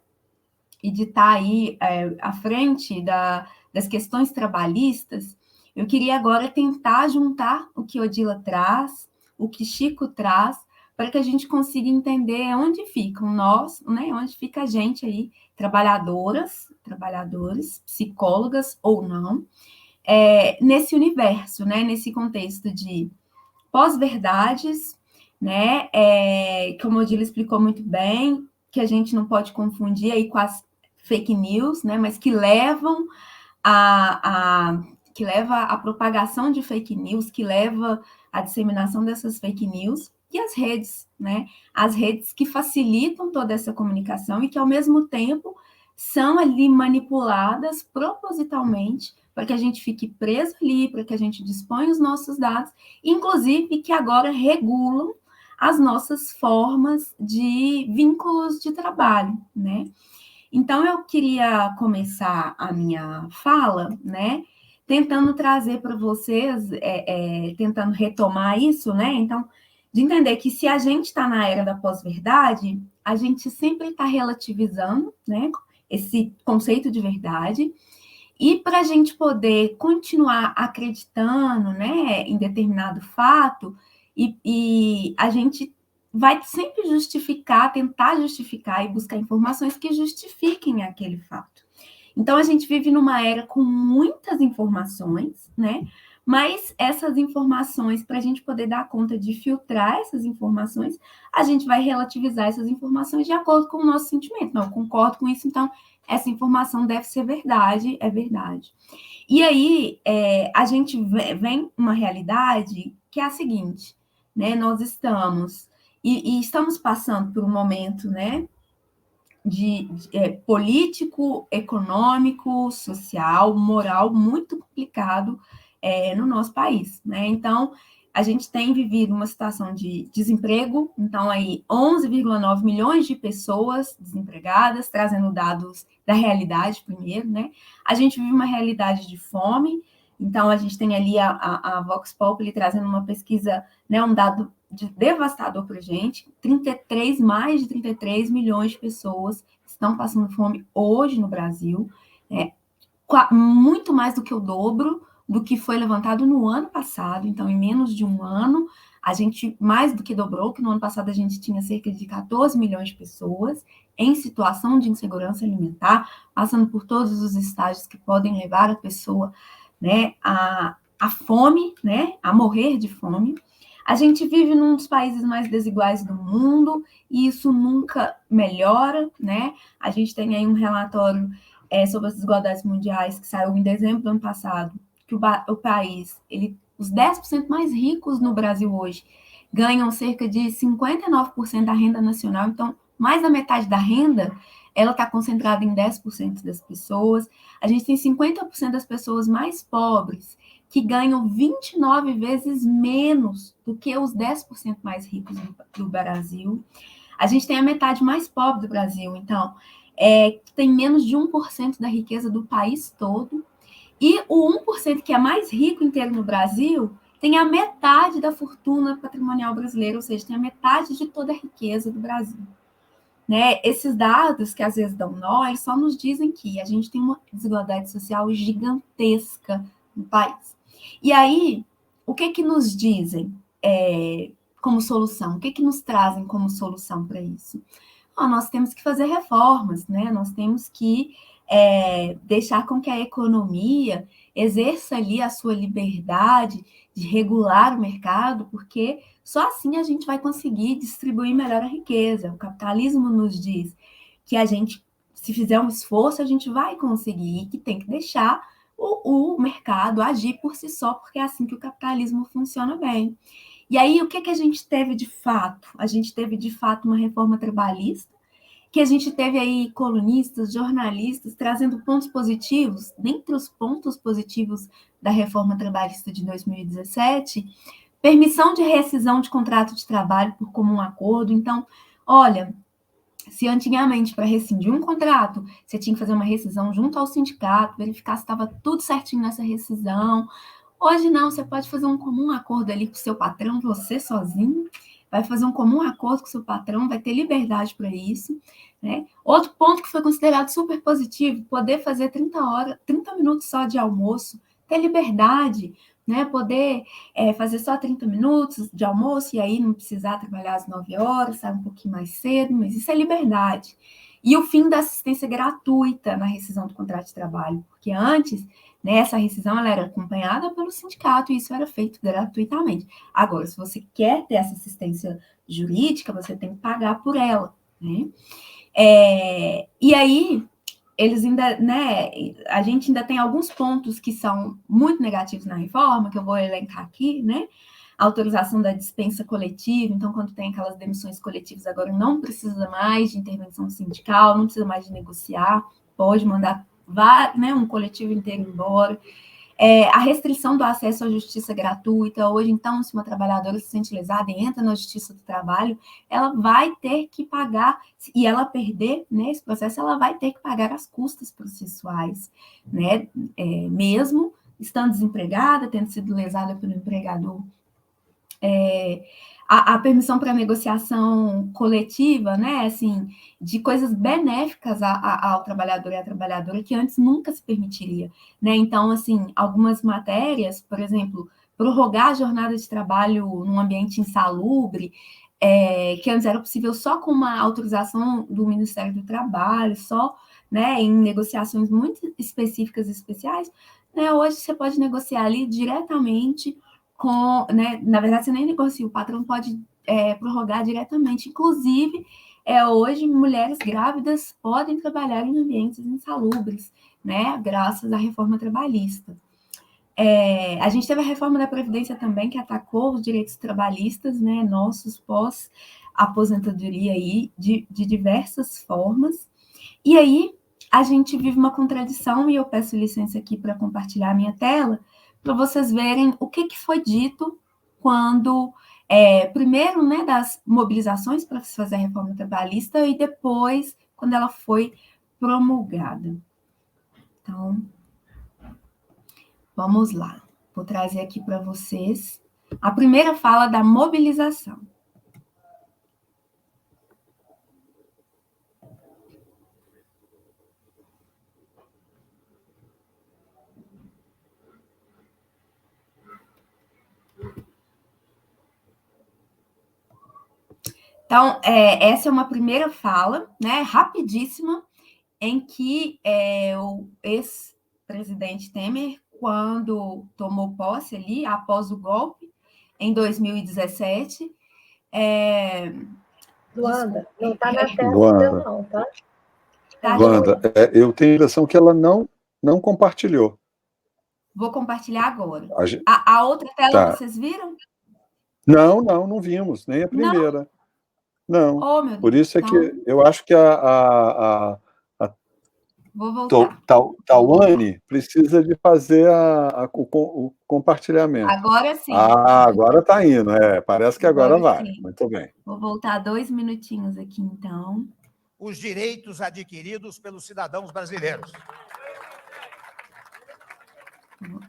e de estar aí à frente das questões trabalhistas, eu queria agora tentar juntar o que Odila traz, o que Chico traz, para que a gente consiga entender onde ficam nós, né, onde fica a gente aí, trabalhadoras, trabalhadores, psicólogas ou não, nesse universo, né, nesse contexto de pós-verdades, né? Como o Odila explicou muito bem, que a gente não pode confundir aí com as fake news, né? Mas que levam que leva à propagação de fake news, que leva à disseminação dessas fake news, e as redes, né? As redes que facilitam toda essa comunicação e que, ao mesmo tempo, são ali manipuladas propositalmente para que a gente fique preso ali, para que a gente disponha os nossos dados, inclusive que agora regulam as nossas formas de vínculos de trabalho, né? Então, eu queria começar a minha fala, né, tentando trazer para vocês, tentando retomar isso, né, então, de entender que se a gente está na era da pós-verdade, a gente sempre está relativizando, né, esse conceito de verdade, e para a gente poder continuar acreditando, né, em determinado fato, e a gente vai sempre justificar, tentar justificar e buscar informações que justifiquem aquele fato. Então, a gente vive numa era com muitas informações, né? Mas essas informações, para a gente poder dar conta de filtrar essas informações, a gente vai relativizar essas informações de acordo com o nosso sentimento. Não, eu concordo com isso, então essa informação deve ser verdade, é verdade. E aí, a gente vem uma realidade que é a seguinte, né? Nós estamos e estamos passando por um momento, né, político, econômico, social, moral muito complicado no nosso país, né? Então, a gente tem vivido uma situação de desemprego, então aí 11,9 milhões de pessoas desempregadas, trazendo dados da realidade primeiro, né? A gente vive uma realidade de fome, então a gente tem ali a Vox Populi trazendo uma pesquisa, né, um dado devastador para a gente, mais de 33 milhões de pessoas estão passando fome hoje no Brasil, muito mais do que o dobro do que foi levantado no ano passado. Então, em menos de um ano, a gente mais do que dobrou, que no ano passado a gente tinha cerca de 14 milhões de pessoas em situação de insegurança alimentar, passando por todos os estágios que podem levar a pessoa, né, a fome, né, a morrer de fome. A gente vive num dos países mais desiguais do mundo e isso nunca melhora, né? A gente tem aí um relatório sobre as desigualdades mundiais que saiu em dezembro do ano passado, que o país, os 10% mais ricos no Brasil hoje ganham cerca de 59% da renda nacional, então mais da metade da renda ela está concentrada em 10% das pessoas. A gente tem 50% das pessoas mais pobres que ganham 29 vezes menos do que os 10% mais ricos do Brasil. A gente tem a metade mais pobre do Brasil, então, tem menos de 1% da riqueza do país todo. E o 1% que é mais rico inteiro no Brasil tem a metade da fortuna patrimonial brasileira, ou seja, tem a metade de toda a riqueza do Brasil. Né? Esses dados que às vezes dão nó, eles só nos dizem que a gente tem uma desigualdade social gigantesca no país. E aí, o que nos dizem como solução? O que nos trazem como solução para isso? Nós temos que fazer reformas, né? Nós temos que deixar com que a economia exerça ali a sua liberdade de regular o mercado, porque só assim a gente vai conseguir distribuir melhor a riqueza. O capitalismo nos diz que a gente, se fizer um esforço, a gente vai conseguir, e que tem que deixar o mercado agir por si só, porque é assim que o capitalismo funciona bem. E aí, o que a gente teve de fato? A gente teve, de fato, uma reforma trabalhista, que a gente teve aí colunistas, jornalistas, trazendo pontos positivos. Dentre os pontos positivos da reforma trabalhista de 2017, permissão de rescisão de contrato de trabalho por comum acordo. Então, olha, se antigamente, para rescindir um contrato, você tinha que fazer uma rescisão junto ao sindicato, verificar se estava tudo certinho nessa rescisão. Hoje não, você pode fazer um comum acordo ali com o seu patrão, você sozinho, vai fazer um comum acordo com o seu patrão, vai ter liberdade para isso, né? Outro ponto que foi considerado super positivo, poder fazer 30 minutos só de almoço, ter liberdade, né? Poder fazer só 30 minutos de almoço e aí não precisar trabalhar às 9 horas, sair um pouquinho mais cedo, mas isso é liberdade. E o fim da assistência gratuita na rescisão do contrato de trabalho, porque antes, né, essa rescisão ela era acompanhada pelo sindicato e isso era feito gratuitamente. Agora, se você quer ter essa assistência jurídica, você tem que pagar por ela, né? E aí, eles ainda, né, a gente ainda tem alguns pontos que são muito negativos na reforma, que eu vou elencar aqui, né? A autorização da dispensa coletiva, então, quando tem aquelas demissões coletivas, agora não precisa mais de intervenção sindical, não precisa mais de negociar, pode mandar né, um coletivo inteiro embora. A restrição do acesso à justiça gratuita. Hoje, então, se uma trabalhadora se sente lesada e entra na justiça do trabalho, ela vai ter que pagar, e ela perder, né, esse processo, ela vai ter que pagar as custas processuais, né, mesmo estando desempregada, tendo sido lesada pelo empregador. A permissão para negociação coletiva, né, assim, de coisas benéficas ao trabalhador e à trabalhadora que antes nunca se permitiria, né? Então, assim, algumas matérias, por exemplo, prorrogar a jornada de trabalho num ambiente insalubre, que antes era possível só com uma autorização do Ministério do Trabalho, só, né, em negociações muito específicas e especiais, né? Hoje você pode negociar ali diretamente né, na verdade, você nem negocia, o patrão pode prorrogar diretamente. Inclusive, hoje, mulheres grávidas podem trabalhar em ambientes insalubres, né, graças à reforma trabalhista. A gente teve a reforma da Previdência também, que atacou os direitos trabalhistas, né, nossos pós-aposentadoria aí, de diversas formas. E aí, a gente vive uma contradição, e eu peço licença aqui para compartilhar a minha tela, para vocês verem o que foi dito quando, primeiro, né, das mobilizações para se fazer a reforma trabalhista e depois, quando ela foi promulgada. Então, vamos lá. Vou trazer aqui para vocês a primeira fala da mobilização. Então, essa é uma primeira fala, né, rapidíssima, em que o ex-presidente Temer, quando tomou posse ali, após o golpe, em 2017... Luanda, não está na tela, não, tá? Luanda, eu tenho a impressão que ela não compartilhou. Vou compartilhar agora. Gente... A outra tela vocês viram? Não vimos, nem a primeira. Não. Oh, meu Deus. Por isso é que eu acho que Vou voltar. Tawane precisa de fazer o compartilhamento. Agora sim. Agora está indo. Parece que agora vai. Sim. Muito bem. Vou voltar 2 minutinhos aqui, então. Os direitos adquiridos pelos cidadãos brasileiros.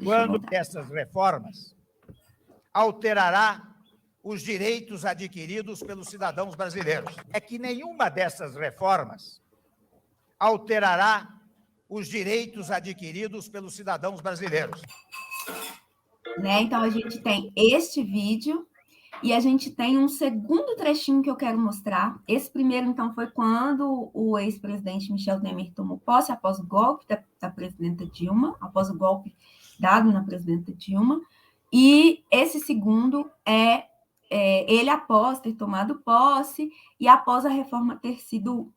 Quando essas reformas alterará os direitos adquiridos pelos cidadãos brasileiros. É que nenhuma dessas reformas alterará os direitos adquiridos pelos cidadãos brasileiros. Né? Então, a gente tem este vídeo e a gente tem um segundo trechinho que eu quero mostrar. Esse primeiro, então, foi quando o ex-presidente Michel Temer tomou posse após o golpe da presidenta Dilma, após o golpe dado na presidenta Dilma. E esse segundo ele após ter tomado posse e após a reforma ter sido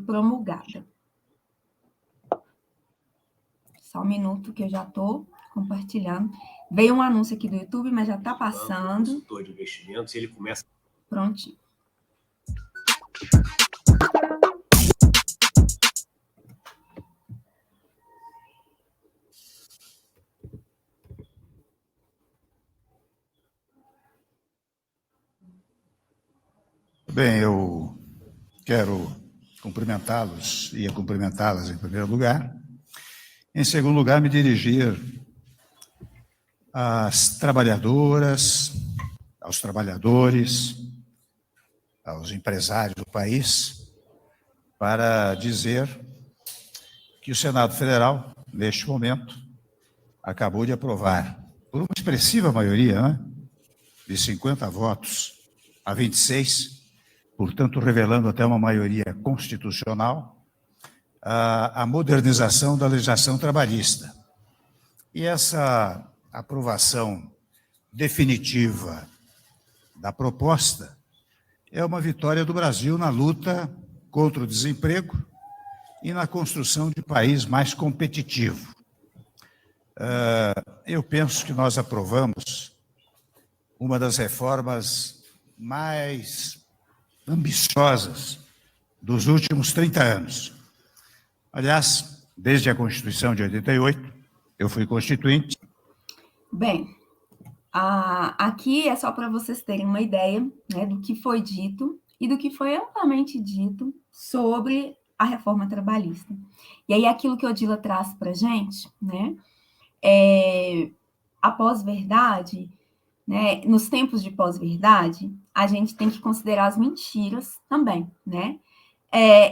promulgada. Só um minuto que eu já estou compartilhando. Veio um anúncio aqui do YouTube, mas já está passando. Consultor de investimentos, e ele começa... Prontinho. Bem, eu quero cumprimentá-los e cumprimentá-las em primeiro lugar. Em segundo lugar, me dirigir às trabalhadoras, aos trabalhadores, aos empresários do país, para dizer que o Senado Federal, neste momento, acabou de aprovar, por uma expressiva maioria, né, de 50 votos a 26, portanto, revelando até uma maioria constitucional, a modernização da legislação trabalhista. E essa aprovação definitiva da proposta é uma vitória do Brasil na luta contra o desemprego e na construção de um país mais competitivo. Eu penso que nós aprovamos uma das reformas mais ambiciosas dos últimos 30 anos. Aliás, desde a Constituição de 88, eu fui constituinte. Bem, aqui é só para vocês terem uma ideia, né, do que foi dito e do que foi amplamente dito sobre a reforma trabalhista. E aí, aquilo que a Odila traz para a gente, né, a pós-verdade, né, nos tempos de pós-verdade, a gente tem que considerar as mentiras também, né?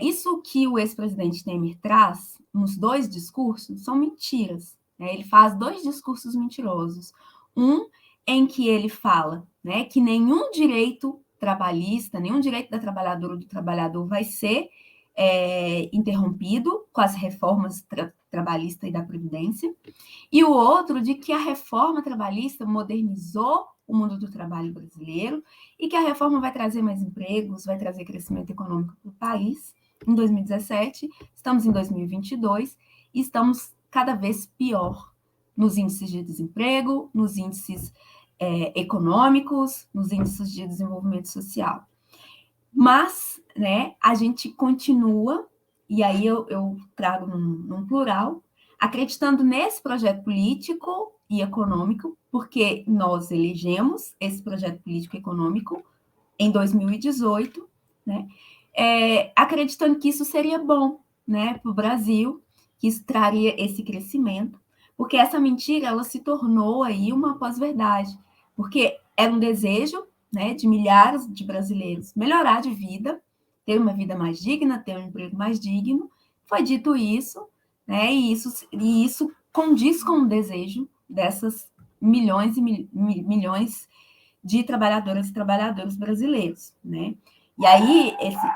Isso que o ex-presidente Temer traz nos dois discursos são mentiras, né? Ele faz dois discursos mentirosos. Um em que ele fala, né, que nenhum direito trabalhista, nenhum direito da trabalhadora ou do trabalhador vai ser interrompido com as reformas trabalhista e da Previdência, e o outro de que a reforma trabalhista modernizou o mundo do trabalho brasileiro e que a reforma vai trazer mais empregos, vai trazer crescimento econômico para o país. Em 2017, estamos em 2022 e estamos cada vez pior nos índices de desemprego, nos índices econômicos, nos índices de desenvolvimento social. Mas, né, a gente continua, e aí eu trago num plural, acreditando nesse projeto político e econômico, porque nós elegemos esse projeto político e econômico em 2018, né, acreditando que isso seria bom, né, para o Brasil, que isso traria esse crescimento, porque essa mentira ela se tornou aí uma pós-verdade, porque era um desejo, né, de milhares de brasileiros melhorar de vida, ter uma vida mais digna, ter um emprego mais digno. Foi dito isso, né, e isso condiz com o desejo dessas milhões e milhões de trabalhadoras e trabalhadores brasileiros, né? E aí esse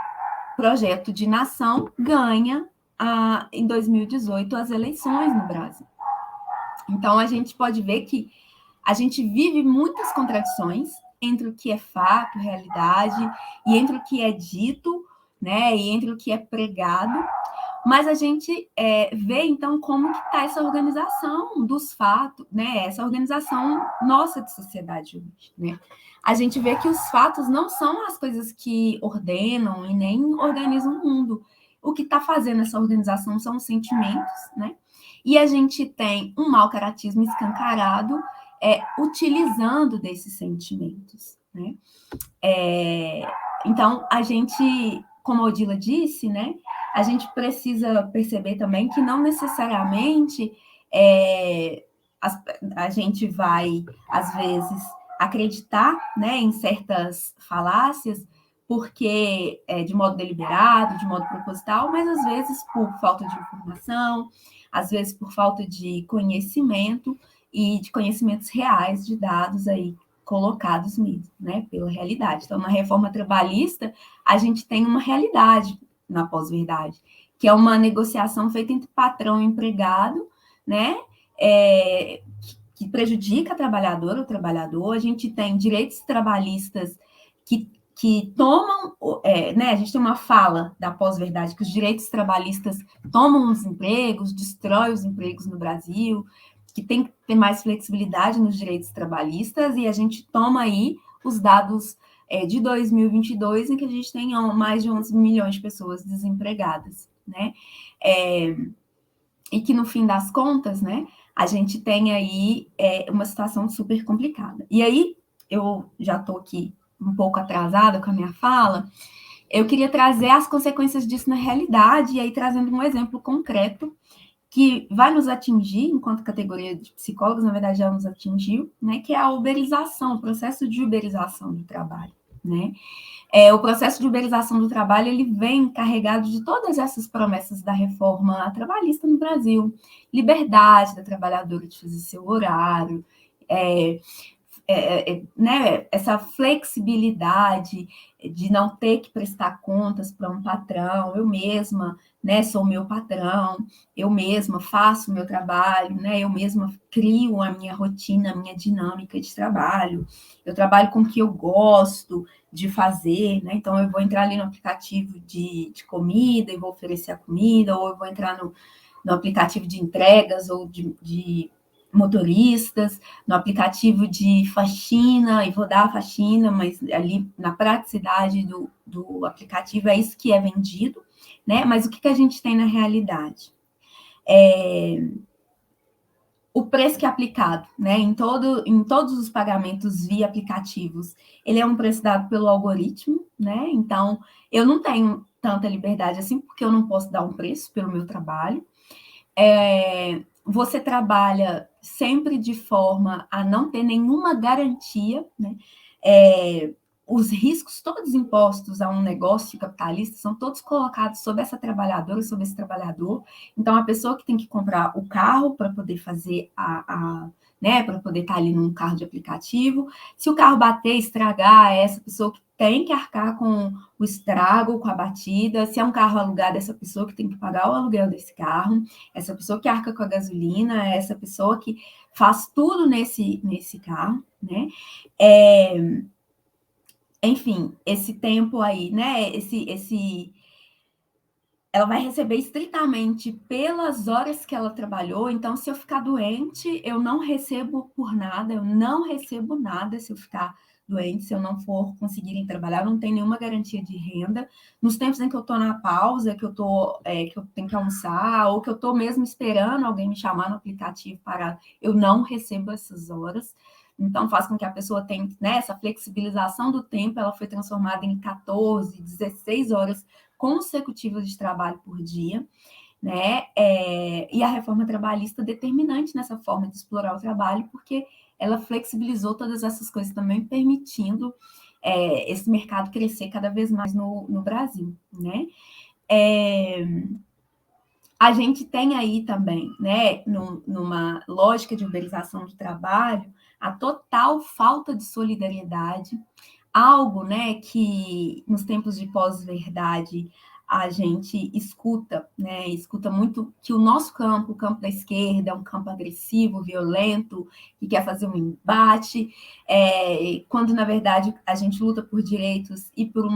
projeto de nação ganha em 2018 as eleições no Brasil. Então a gente pode ver que a gente vive muitas contradições entre o que é fato, realidade, e entre o que é dito, né, e entre o que é pregado, mas a gente vê, então, como que está essa organização dos fatos, né, essa organização nossa de sociedade hoje, né? A gente vê que os fatos não são as coisas que ordenam e nem organizam o mundo. O que está fazendo essa organização são os sentimentos, né? E a gente tem um mau caratismo escancarado utilizando desses sentimentos, né? Então, a gente, como a Odila disse, né, a gente precisa perceber também que não necessariamente a gente vai, às vezes, acreditar, né, em certas falácias, porque de modo deliberado, de modo proposital, mas às vezes por falta de informação, às vezes por falta de conhecimento, e de conhecimentos reais, de dados aí colocados mesmo, né, pela realidade. Então, na reforma trabalhista, a gente tem uma realidade na pós-verdade, que é uma negociação feita entre patrão e empregado, né, que prejudica a trabalhadora, o trabalhador. A gente tem direitos trabalhistas que tomam, né, a gente tem uma fala da pós-verdade que os direitos trabalhistas tomam os empregos, destrói os empregos no Brasil, que tem que ter mais flexibilidade nos direitos trabalhistas, e a gente toma aí os dados de 2022, em que a gente tem mais de 11 milhões de pessoas desempregadas, né? E que, no fim das contas, né, a gente tem aí uma situação super complicada. E aí, eu já estou aqui um pouco atrasada com a minha fala, eu queria trazer as consequências disso na realidade, e aí trazendo um exemplo concreto, que vai nos atingir, enquanto categoria de psicólogos, na verdade já nos atingiu, né, que é a uberização, o processo de uberização do trabalho, né? O processo de uberização do trabalho, ele vem carregado de todas essas promessas da reforma trabalhista no Brasil. Liberdade da trabalhadora de fazer seu horário, né, essa flexibilidade de não ter que prestar contas para um patrão, eu mesma, né, sou meu patrão, eu mesma faço o meu trabalho, né, eu mesma crio a minha rotina, a minha dinâmica de trabalho, eu trabalho com o que eu gosto de fazer, né, então eu vou entrar ali no aplicativo de comida e vou oferecer a comida, ou eu vou entrar no aplicativo de entregas ou de motoristas, no aplicativo de faxina, e vou dar a faxina, mas ali na praticidade do aplicativo é isso que é vendido, né? Mas o que a gente tem na realidade? O preço que é aplicado, né? Em todos os pagamentos via aplicativos, ele é um preço dado pelo algoritmo, né? Então, eu não tenho tanta liberdade assim, porque eu não posso dar um preço pelo meu trabalho. Você trabalha sempre de forma a não ter nenhuma garantia, né? Os riscos todos impostos a um negócio capitalista são todos colocados sobre essa trabalhadora, sobre esse trabalhador. Então, a pessoa que tem que comprar o carro para poder fazer né, para poder estar ali num carro de aplicativo. Se o carro bater, estragar, é essa pessoa que tem que arcar com o estrago, com a batida. Se é um carro alugado, essa pessoa que tem que pagar o aluguel desse carro, essa pessoa que arca com a gasolina, essa pessoa que faz tudo nesse carro, né? Enfim, esse tempo aí, né? Ela vai receber estritamente pelas horas que ela trabalhou. Então, se eu ficar doente, eu não recebo por nada, eu não recebo nada se eu ficar doente, se eu não for conseguir trabalhar, eu não tenho nenhuma garantia de renda. Nos tempos em que eu estou na pausa, que eu tenho que almoçar, ou que eu estou mesmo esperando alguém me chamar no aplicativo para eu não recebo essas horas. Então, faz com que a pessoa tenha, né, essa flexibilização do tempo, ela foi transformada em 14, 16 horas consecutivas de trabalho por dia, né? E a reforma trabalhista determinante nessa forma de explorar o trabalho, porque ela flexibilizou todas essas coisas também, permitindo esse mercado crescer cada vez mais no Brasil, né? A gente tem aí também, né, numa lógica de uberização do trabalho, a total falta de solidariedade, algo, né, que nos tempos de pós-verdade a gente escuta, né, escuta muito que o nosso campo, o campo da esquerda, é um campo agressivo, violento, que quer fazer um embate, quando, na verdade, a gente luta por direitos e por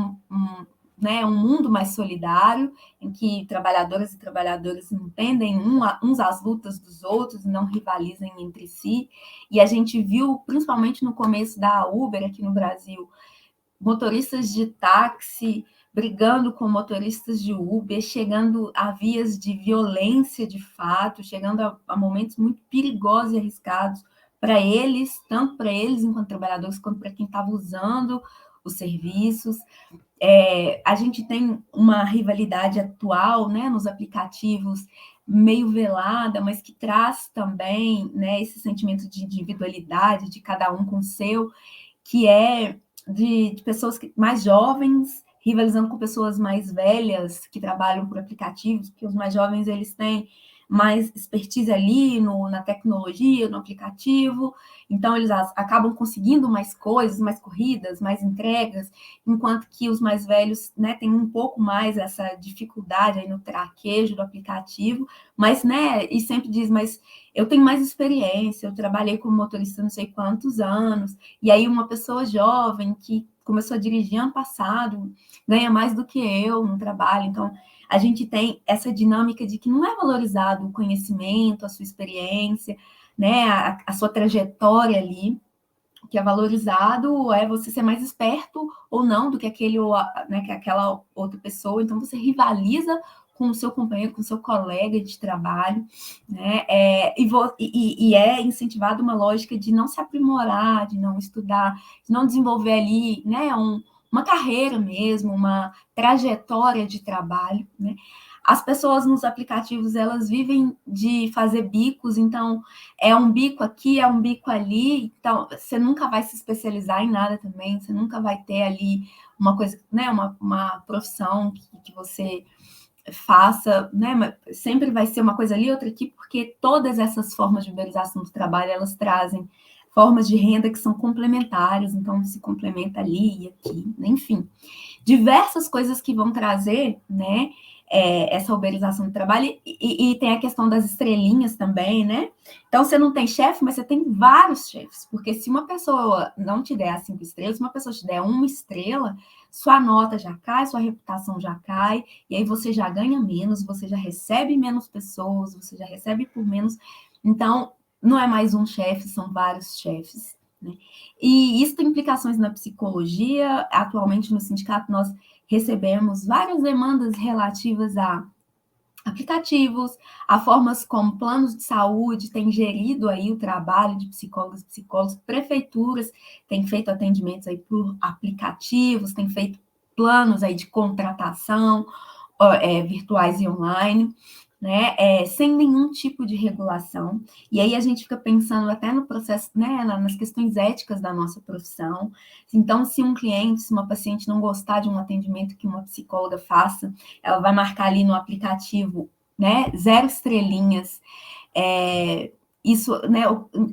né, um mundo mais solidário, em que trabalhadoras e trabalhadores entendem uns as lutas dos outros e não rivalizem entre si. E a gente viu, principalmente no começo da Uber aqui no Brasil, motoristas de táxi brigando com motoristas de Uber, chegando a vias de violência de fato, chegando a momentos muito perigosos e arriscados para eles, tanto para eles enquanto trabalhadores, quanto para quem estava usando os serviços. A gente tem uma rivalidade atual, né, nos aplicativos, meio velada, mas que traz também, né, esse sentimento de individualidade, de cada um com o seu, que é de pessoas mais jovens rivalizando com pessoas mais velhas que trabalham por aplicativos, porque os mais jovens eles têm mais expertise ali na tecnologia, no aplicativo, então eles acabam conseguindo mais coisas, mais corridas, mais entregas, enquanto que os mais velhos, né, têm um pouco mais essa dificuldade aí no traquejo do aplicativo, mas, né, e sempre diz, mas eu tenho mais experiência, eu trabalhei como motorista não sei quantos anos, e aí uma pessoa jovem que começou a dirigir ano passado, ganha mais do que eu no trabalho, então a gente tem essa dinâmica de que não é valorizado o conhecimento, a sua experiência, né, a sua trajetória ali. O que é valorizado é você ser mais esperto ou não do que né, que aquela outra pessoa. Então, você rivaliza com o seu companheiro, com o seu colega de trabalho, né? E é incentivado uma lógica de não se aprimorar, de não estudar, de não desenvolver ali, né, uma carreira mesmo, uma trajetória de trabalho, né? As pessoas nos aplicativos, elas vivem de fazer bicos, então é um bico aqui, é um bico ali, então você nunca vai se especializar em nada também, você nunca vai ter ali uma coisa, né, uma profissão que você faça, né, mas sempre vai ser uma coisa ali, outra aqui, porque todas essas formas de uberização do trabalho, elas trazem formas de renda que são complementares, então se complementa ali e aqui, enfim. Diversas coisas que vão trazer, né, essa uberização do trabalho, e tem a questão das estrelinhas também, né? Então, você não tem chefe, mas você tem vários chefes, porque se uma pessoa não te der as 5 estrelas, se uma pessoa te der 1 estrela, sua nota já cai, sua reputação já cai, e aí você já ganha menos, você já recebe menos pessoas, você já recebe por menos. Então, não é mais um chefe, são vários chefes, né? E isso tem implicações na psicologia. Atualmente, no sindicato, nós recebemos várias demandas relativas a aplicativos, a formas como planos de saúde têm gerido aí o trabalho de psicólogos e psicólogos, prefeituras têm feito atendimentos aí por aplicativos, têm feito planos aí de contratação virtuais e online, né, sem nenhum tipo de regulação. E aí a gente fica pensando até no processo, né, nas questões éticas da nossa profissão. Então, se um cliente, se uma paciente não gostar de um atendimento que uma psicóloga faça, ela vai marcar ali no aplicativo, né, 0 estrelinhas. Isso, né,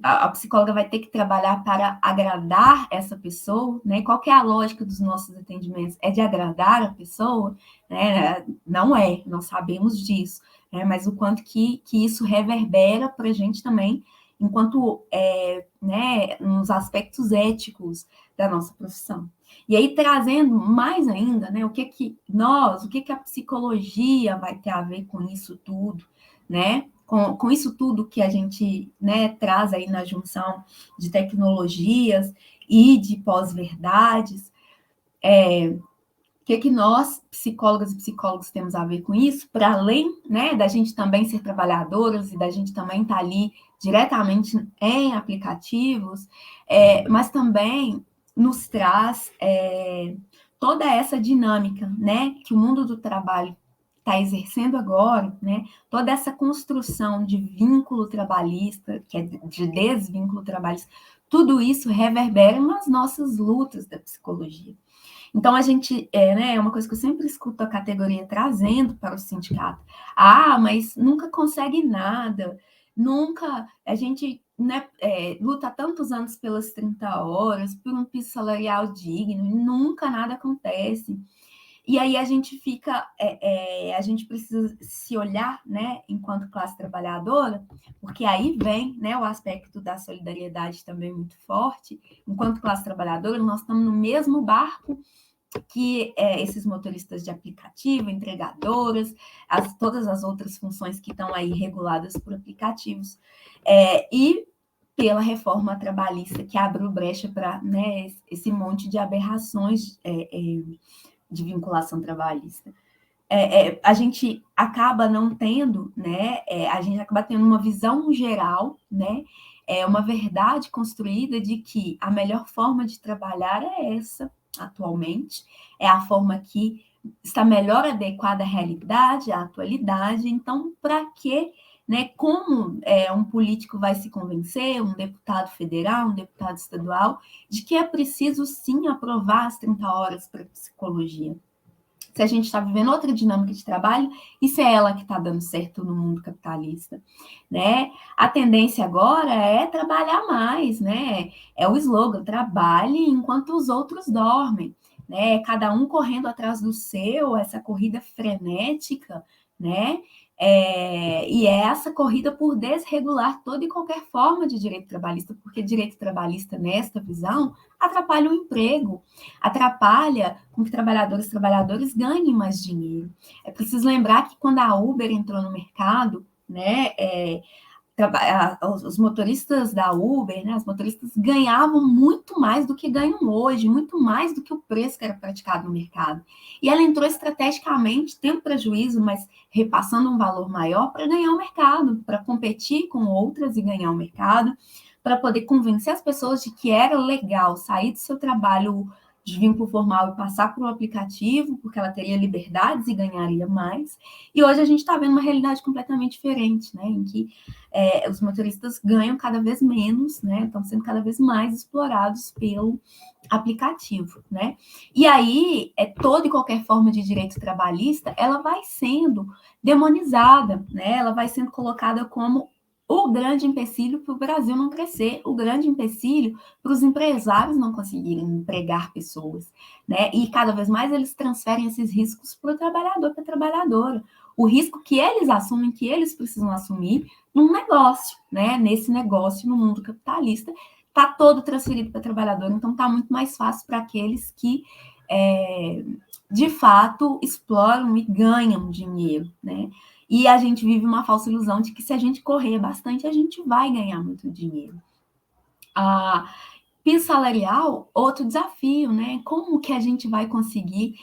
a psicóloga vai ter que trabalhar para agradar essa pessoa, né? Qual que é a lógica dos nossos atendimentos? É de agradar a pessoa? Né? Não é, nós sabemos disso, né? Mas o quanto que isso reverbera para a gente também, enquanto, né, nos aspectos éticos da nossa profissão. E aí, trazendo mais ainda, né, o que a psicologia vai ter a ver com isso tudo, né? Com isso tudo que a gente, né, traz aí na junção de tecnologias e de pós-verdades, o que nós, psicólogas e psicólogos, temos a ver com isso, para além, né, da gente também ser trabalhadoras e da gente também estar ali diretamente em aplicativos, mas também nos traz toda essa dinâmica, né, que o mundo do trabalho está exercendo agora, né, toda essa construção de vínculo trabalhista, que é de desvínculo trabalhista, tudo isso reverbera nas nossas lutas da psicologia. Então, a gente, né, é uma coisa que eu sempre escuto a categoria trazendo para o sindicato. Mas nunca consegue nada, nunca, a gente, né, luta há tantos anos pelas 30 horas, por um piso salarial digno, e nunca nada acontece. E aí a gente fica, a gente precisa se olhar, né, enquanto classe trabalhadora, porque aí vem, né, o aspecto da solidariedade também muito forte. Enquanto classe trabalhadora, nós estamos no mesmo barco que esses motoristas de aplicativo, entregadoras, todas as outras funções que estão aí reguladas por aplicativos, e pela reforma trabalhista que abriu brecha para, né, esse monte de aberrações de vinculação trabalhista. A gente acaba não tendo, né, a gente acaba tendo uma visão geral, né, uma verdade construída de que a melhor forma de trabalhar é essa, atualmente, é a forma que está melhor adequada à realidade, à atualidade. Então, para que, né, como um político vai se convencer, um deputado federal, um deputado estadual, de que é preciso, sim, aprovar as 30 horas para psicologia? Se a gente está vivendo outra dinâmica de trabalho, e se é ela que está dando certo no mundo capitalista, né? A tendência agora é trabalhar mais, né? É o slogan, trabalhe enquanto os outros dormem, né? Cada um correndo atrás do seu, essa corrida frenética, né? E é essa corrida por desregular toda e qualquer forma de direito trabalhista, porque direito trabalhista, nesta visão, atrapalha o emprego, atrapalha com que trabalhadoras e trabalhadores ganhem mais dinheiro. É preciso lembrar que quando a Uber entrou no mercado, né, os motoristas da Uber, né, as motoristas ganhavam muito mais do que ganham hoje, muito mais do que o preço que era praticado no mercado. E ela entrou estrategicamente, tendo prejuízo, mas repassando um valor maior para ganhar o mercado, para competir com outras e ganhar o mercado, para poder convencer as pessoas de que era legal sair do seu trabalho de vínculo formal e passar para o aplicativo, porque ela teria liberdades e ganharia mais. E hoje a gente está vendo uma realidade completamente diferente, né, em que os motoristas ganham cada vez menos, né, estão sendo cada vez mais explorados pelo aplicativo, né? E aí, toda e qualquer forma de direito trabalhista, ela vai sendo demonizada, né? Ela vai sendo colocada como o grande empecilho para o Brasil não crescer, o grande empecilho para os empresários não conseguirem empregar pessoas, né? E cada vez mais eles transferem esses riscos para o trabalhador, para a trabalhadora. O risco que eles assumem, que eles precisam assumir num negócio, né? Nesse negócio, no mundo capitalista, está todo transferido para o trabalhador, então está muito mais fácil para aqueles que, de fato, exploram e ganham dinheiro, né? E a gente vive uma falsa ilusão de que se a gente correr bastante, a gente vai ganhar muito dinheiro. A piso salarial, outro desafio, né? Como que a gente vai conseguir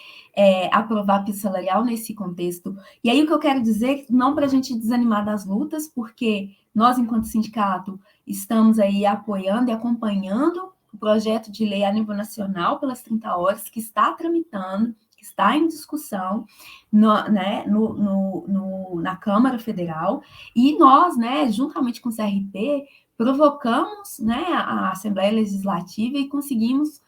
aprovar piso salarial nesse contexto? E aí o que eu quero dizer, não para a gente desanimar das lutas, porque nós, enquanto sindicato, estamos aí apoiando e acompanhando o projeto de lei a nível nacional pelas 30 horas, que está tramitando, que está em discussão na Câmara Federal, e nós, né, juntamente com o CRP, provocamos, né, a Assembleia Legislativa e conseguimos,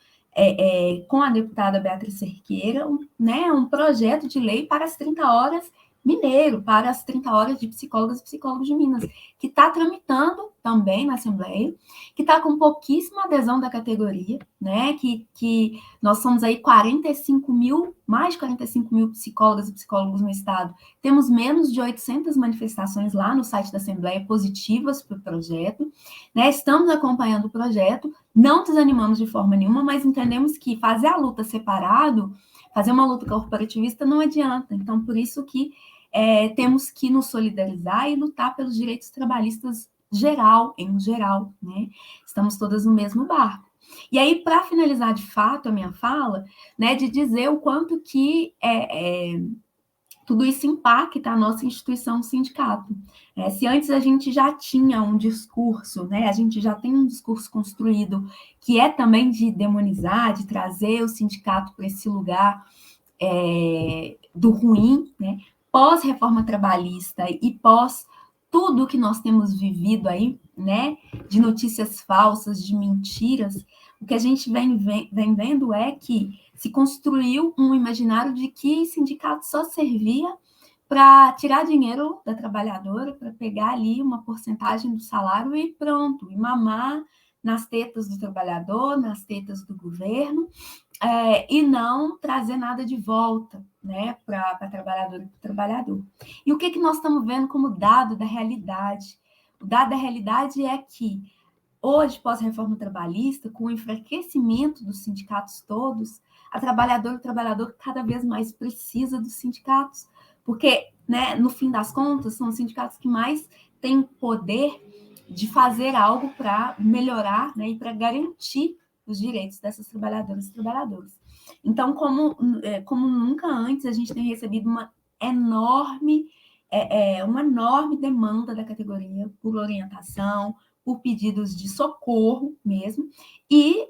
com a deputada Beatriz Cerqueira, um projeto de lei para as 30 horas mineiro, para as 30 horas de psicólogas e psicólogos de Minas, que está tramitando também na Assembleia, que está com pouquíssima adesão da categoria, né, que nós somos aí 45 mil, mais de 45 mil psicólogas e psicólogos no estado, temos menos de 800 manifestações lá no site da Assembleia positivas para o projeto, né, estamos acompanhando o projeto, não desanimamos de forma nenhuma, mas entendemos que fazer a luta separado, fazer uma luta corporativista não adianta, então por isso que temos que nos solidarizar e lutar pelos direitos trabalhistas em geral, né? Estamos todas no mesmo barco. E aí, para finalizar de fato a minha fala, né, de dizer o quanto que tudo isso impacta a nossa instituição, o sindicato. Se antes a gente já tinha um discurso, né, a gente já tem um discurso construído que é também de demonizar, de trazer o sindicato para esse lugar do ruim, né? Pós-reforma trabalhista e pós tudo que nós temos vivido aí, né, de notícias falsas, de mentiras, o que a gente vem vendo é que se construiu um imaginário de que sindicato só servia para tirar dinheiro da trabalhadora, para pegar ali uma porcentagem do salário e pronto, e mamar nas tetas do trabalhador, nas tetas do governo, e não trazer nada de volta, né, para a trabalhadora e para o trabalhador. E o que nós estamos vendo como dado da realidade? O dado da realidade é que, hoje, pós-reforma trabalhista, com o enfraquecimento dos sindicatos todos, a trabalhadora e o trabalhador cada vez mais precisa dos sindicatos, porque, né, no fim das contas, são os sindicatos que mais têm poder de fazer algo para melhorar, né, e para garantir os direitos dessas trabalhadoras e trabalhadores. Então, como nunca antes, a gente tem recebido uma enorme demanda da categoria por orientação, por pedidos de socorro mesmo, e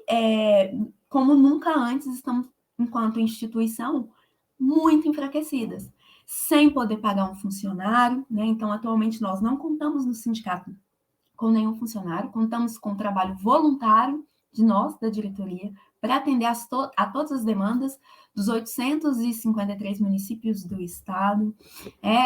como nunca antes estamos, enquanto instituição, muito enfraquecidas, sem poder pagar um funcionário, né? Então, atualmente, nós não contamos no sindicato com nenhum funcionário, contamos com o trabalho voluntário de nós, da diretoria, para atender a todas as demandas dos 853 municípios do estado.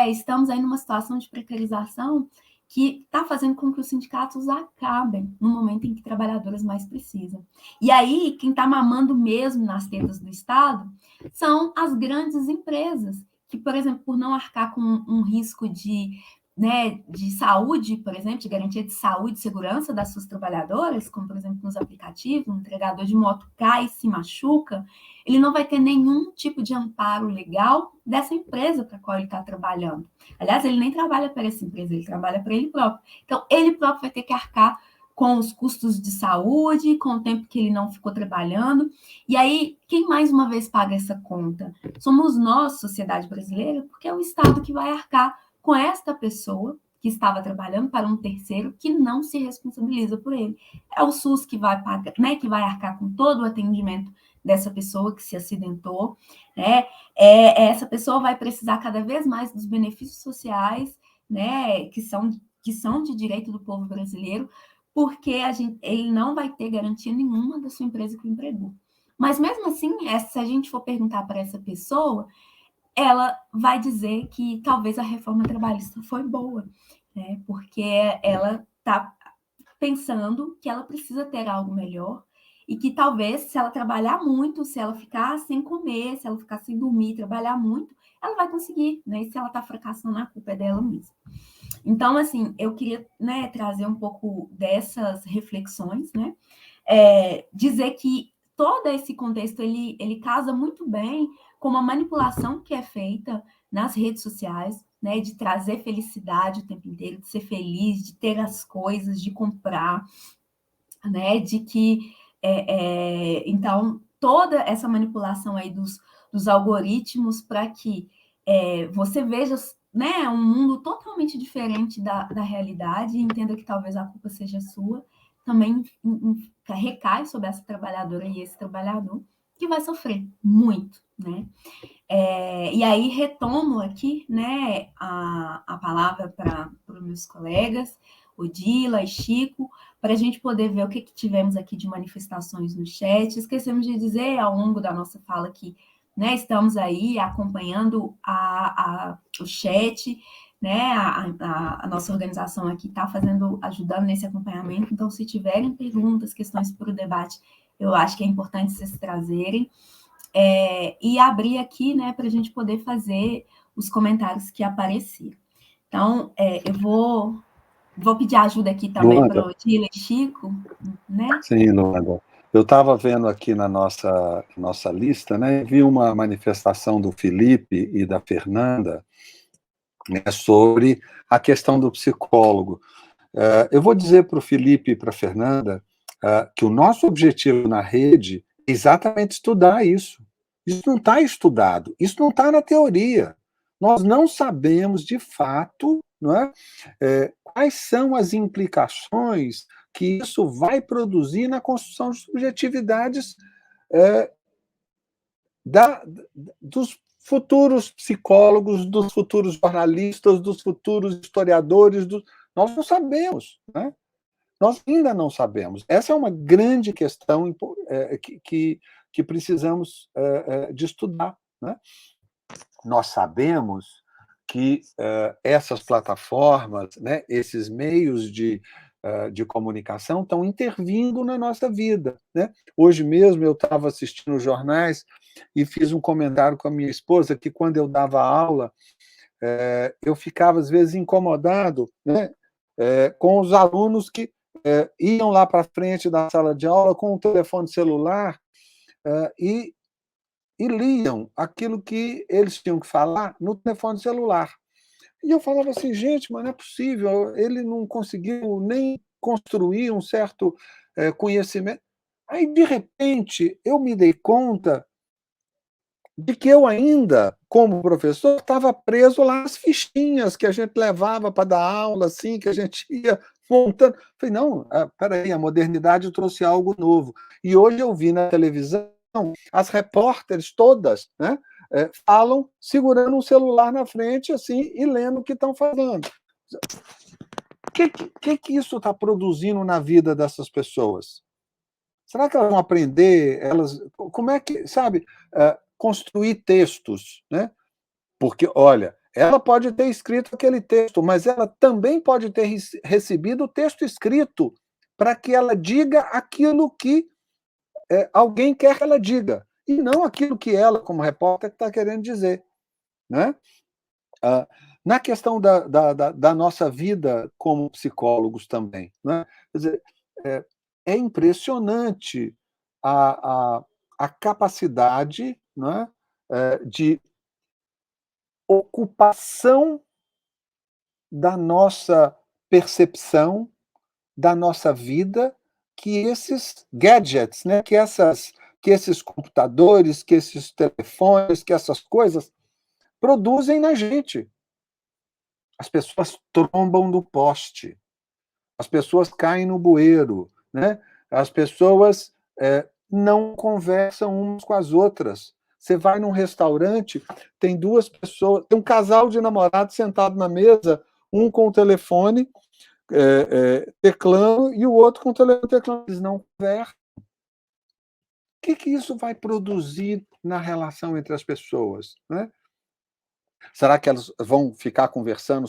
Estamos aí numa situação de precarização que está fazendo com que os sindicatos acabem no momento em que trabalhadoras mais precisam. E aí, quem está mamando mesmo nas tetas do Estado são as grandes empresas, que, por exemplo, por não arcar com um risco de saúde, por exemplo, de garantia de saúde e segurança das suas trabalhadoras, como, por exemplo, nos aplicativos, um entregador de moto cai e se machuca, ele não vai ter nenhum tipo de amparo legal dessa empresa para a qual ele está trabalhando. Aliás, ele nem trabalha para essa empresa, ele trabalha para ele próprio. Então, ele próprio vai ter que arcar com os custos de saúde, com o tempo que ele não ficou trabalhando. E aí, quem mais uma vez paga essa conta? Somos nós, sociedade brasileira, porque é o Estado que vai arcar com esta pessoa que estava trabalhando para um terceiro que não se responsabiliza por ele. É o SUS que vai pagar, né, que vai arcar com todo o atendimento dessa pessoa que se acidentou, né? Essa pessoa vai precisar cada vez mais dos benefícios sociais, né, que são de direito do povo brasileiro, porque ele não vai ter garantia nenhuma da sua empresa que o empregou. Mas mesmo assim, se a gente for perguntar para essa pessoa, ela vai dizer que talvez a reforma trabalhista foi boa, né? Porque ela está pensando que ela precisa ter algo melhor e que talvez, se ela trabalhar muito, se ela ficar sem comer, se ela ficar sem dormir, trabalhar muito, ela vai conseguir, né? E se ela está fracassando, a culpa é dela mesma. Então, assim, eu queria, né, trazer um pouco dessas reflexões, né? Dizer que todo esse contexto, ele casa muito bem com uma manipulação que é feita nas redes sociais, né, de trazer felicidade o tempo inteiro, de ser feliz, de ter as coisas, de comprar, né, de que, então, toda essa manipulação aí dos algoritmos para que você veja, né, um mundo totalmente diferente da realidade e entenda que talvez a culpa seja sua, também recai sobre essa trabalhadora e esse trabalhador que vai sofrer muito, né? E aí retomo aqui, né, a palavra para os meus colegas, Odila e Chico, para a gente poder ver o que tivemos aqui de manifestações no chat. Esquecemos de dizer ao longo da nossa fala que, né, estamos aí acompanhando o chat, né, a nossa organização aqui está ajudando nesse acompanhamento. Então, se tiverem perguntas, questões para o debate, eu acho que é importante vocês trazerem. E abrir aqui, né, para a gente poder fazer os comentários que apareceram. Então, eu vou pedir ajuda aqui também para o Odila e Chico, né? Sim, Luanda. Eu estava vendo aqui na nossa lista, né, vi uma manifestação do Felipe e da Fernanda, né, sobre a questão do psicólogo. Eu vou dizer para o Felipe e para a Fernanda que o nosso objetivo na rede é exatamente estudar isso. Isso não está estudado, isso não está na teoria. Nós não sabemos, de fato, não é, quais são as implicações que isso vai produzir na construção de subjetividades dos futuros psicólogos, dos futuros jornalistas, dos futuros historiadores. Nós não sabemos, né? Nós ainda não sabemos. Essa é uma grande questão que precisamos de estudar, né? Nós sabemos que essas plataformas, né, esses meios de comunicação estão intervindo na nossa vida, né? Hoje mesmo eu estava assistindo os jornais e fiz um comentário com a minha esposa que, quando eu dava aula, eu ficava, às vezes, incomodado, né, com os alunos que iam lá para frente da sala de aula com o telefone celular e liam aquilo que eles tinham que falar no telefone celular. E eu falava assim, gente, mas não é possível, ele não conseguiu nem construir um certo conhecimento. Aí, de repente, eu me dei conta de que eu ainda, como professor, estava preso lá nas fichinhas que a gente levava para dar aula, assim, que a gente ia montando. Falei, não, peraí, a modernidade trouxe algo novo. E hoje eu vi na televisão as repórteres todas, né, falam segurando um celular na frente, assim, e lendo o que estão falando. O que isso está produzindo na vida dessas pessoas? Será que elas vão aprender? Como é que, sabe, construir textos, né? Porque, olha, ela pode ter escrito aquele texto, mas ela também pode ter recebido o texto escrito para que ela diga aquilo que alguém quer que ela diga, e não aquilo que ela, como repórter, está querendo dizer, né? Na questão da nossa vida como psicólogos também, né? Quer dizer, é impressionante a capacidade, né, de ocupação da nossa percepção, da nossa vida, que esses gadgets, né, que esses computadores, que esses telefones, que essas coisas produzem na gente. as pessoas trombam no poste, as pessoas caem no bueiro, né? As pessoas não conversam umas com as outras. Você vai num restaurante, tem duas pessoas, tem um casal de namorados sentado na mesa, um com o telefone teclando e o outro com o telefone teclando. Eles não conversam. O que isso vai produzir na relação entre as pessoas, né? Será que elas vão ficar conversando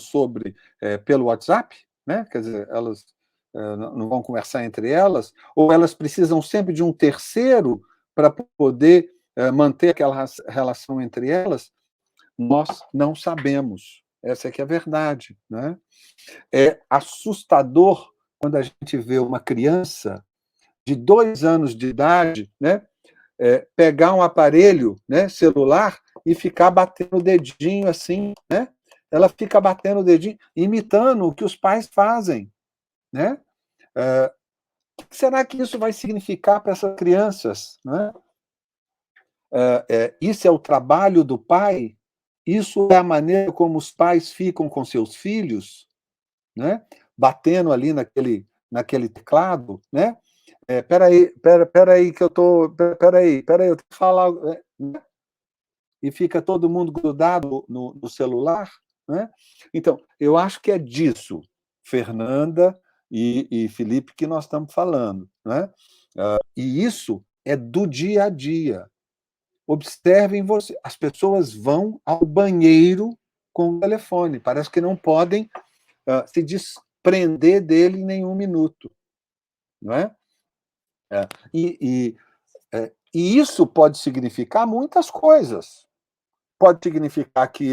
pelo WhatsApp, né? Quer dizer, elas não vão conversar entre elas? Ou elas precisam sempre de um terceiro para poder manter aquela relação entre elas? Nós não sabemos. Essa é que é a verdade, né? É assustador quando a gente vê uma criança de 2 anos de idade, né, pegar um aparelho, né, celular e ficar batendo o dedinho assim, né? Ela fica batendo o dedinho, imitando o que os pais fazem, né? O que será que isso vai significar para essas crianças, né? Isso é o trabalho do pai? Isso é a maneira como os pais ficam com seus filhos, né? Batendo ali naquele teclado, né? Peraí que eu tô, peraí, eu tenho que falar, né? E fica todo mundo grudado no celular, né? Então, eu acho que é disso, Fernanda e Felipe, que nós estamos falando, né? E isso é do dia a dia. Observem você, as pessoas vão ao banheiro com o telefone, parece que não podem se desprender dele em nenhum minuto, não é? E isso pode significar muitas coisas. Pode significar que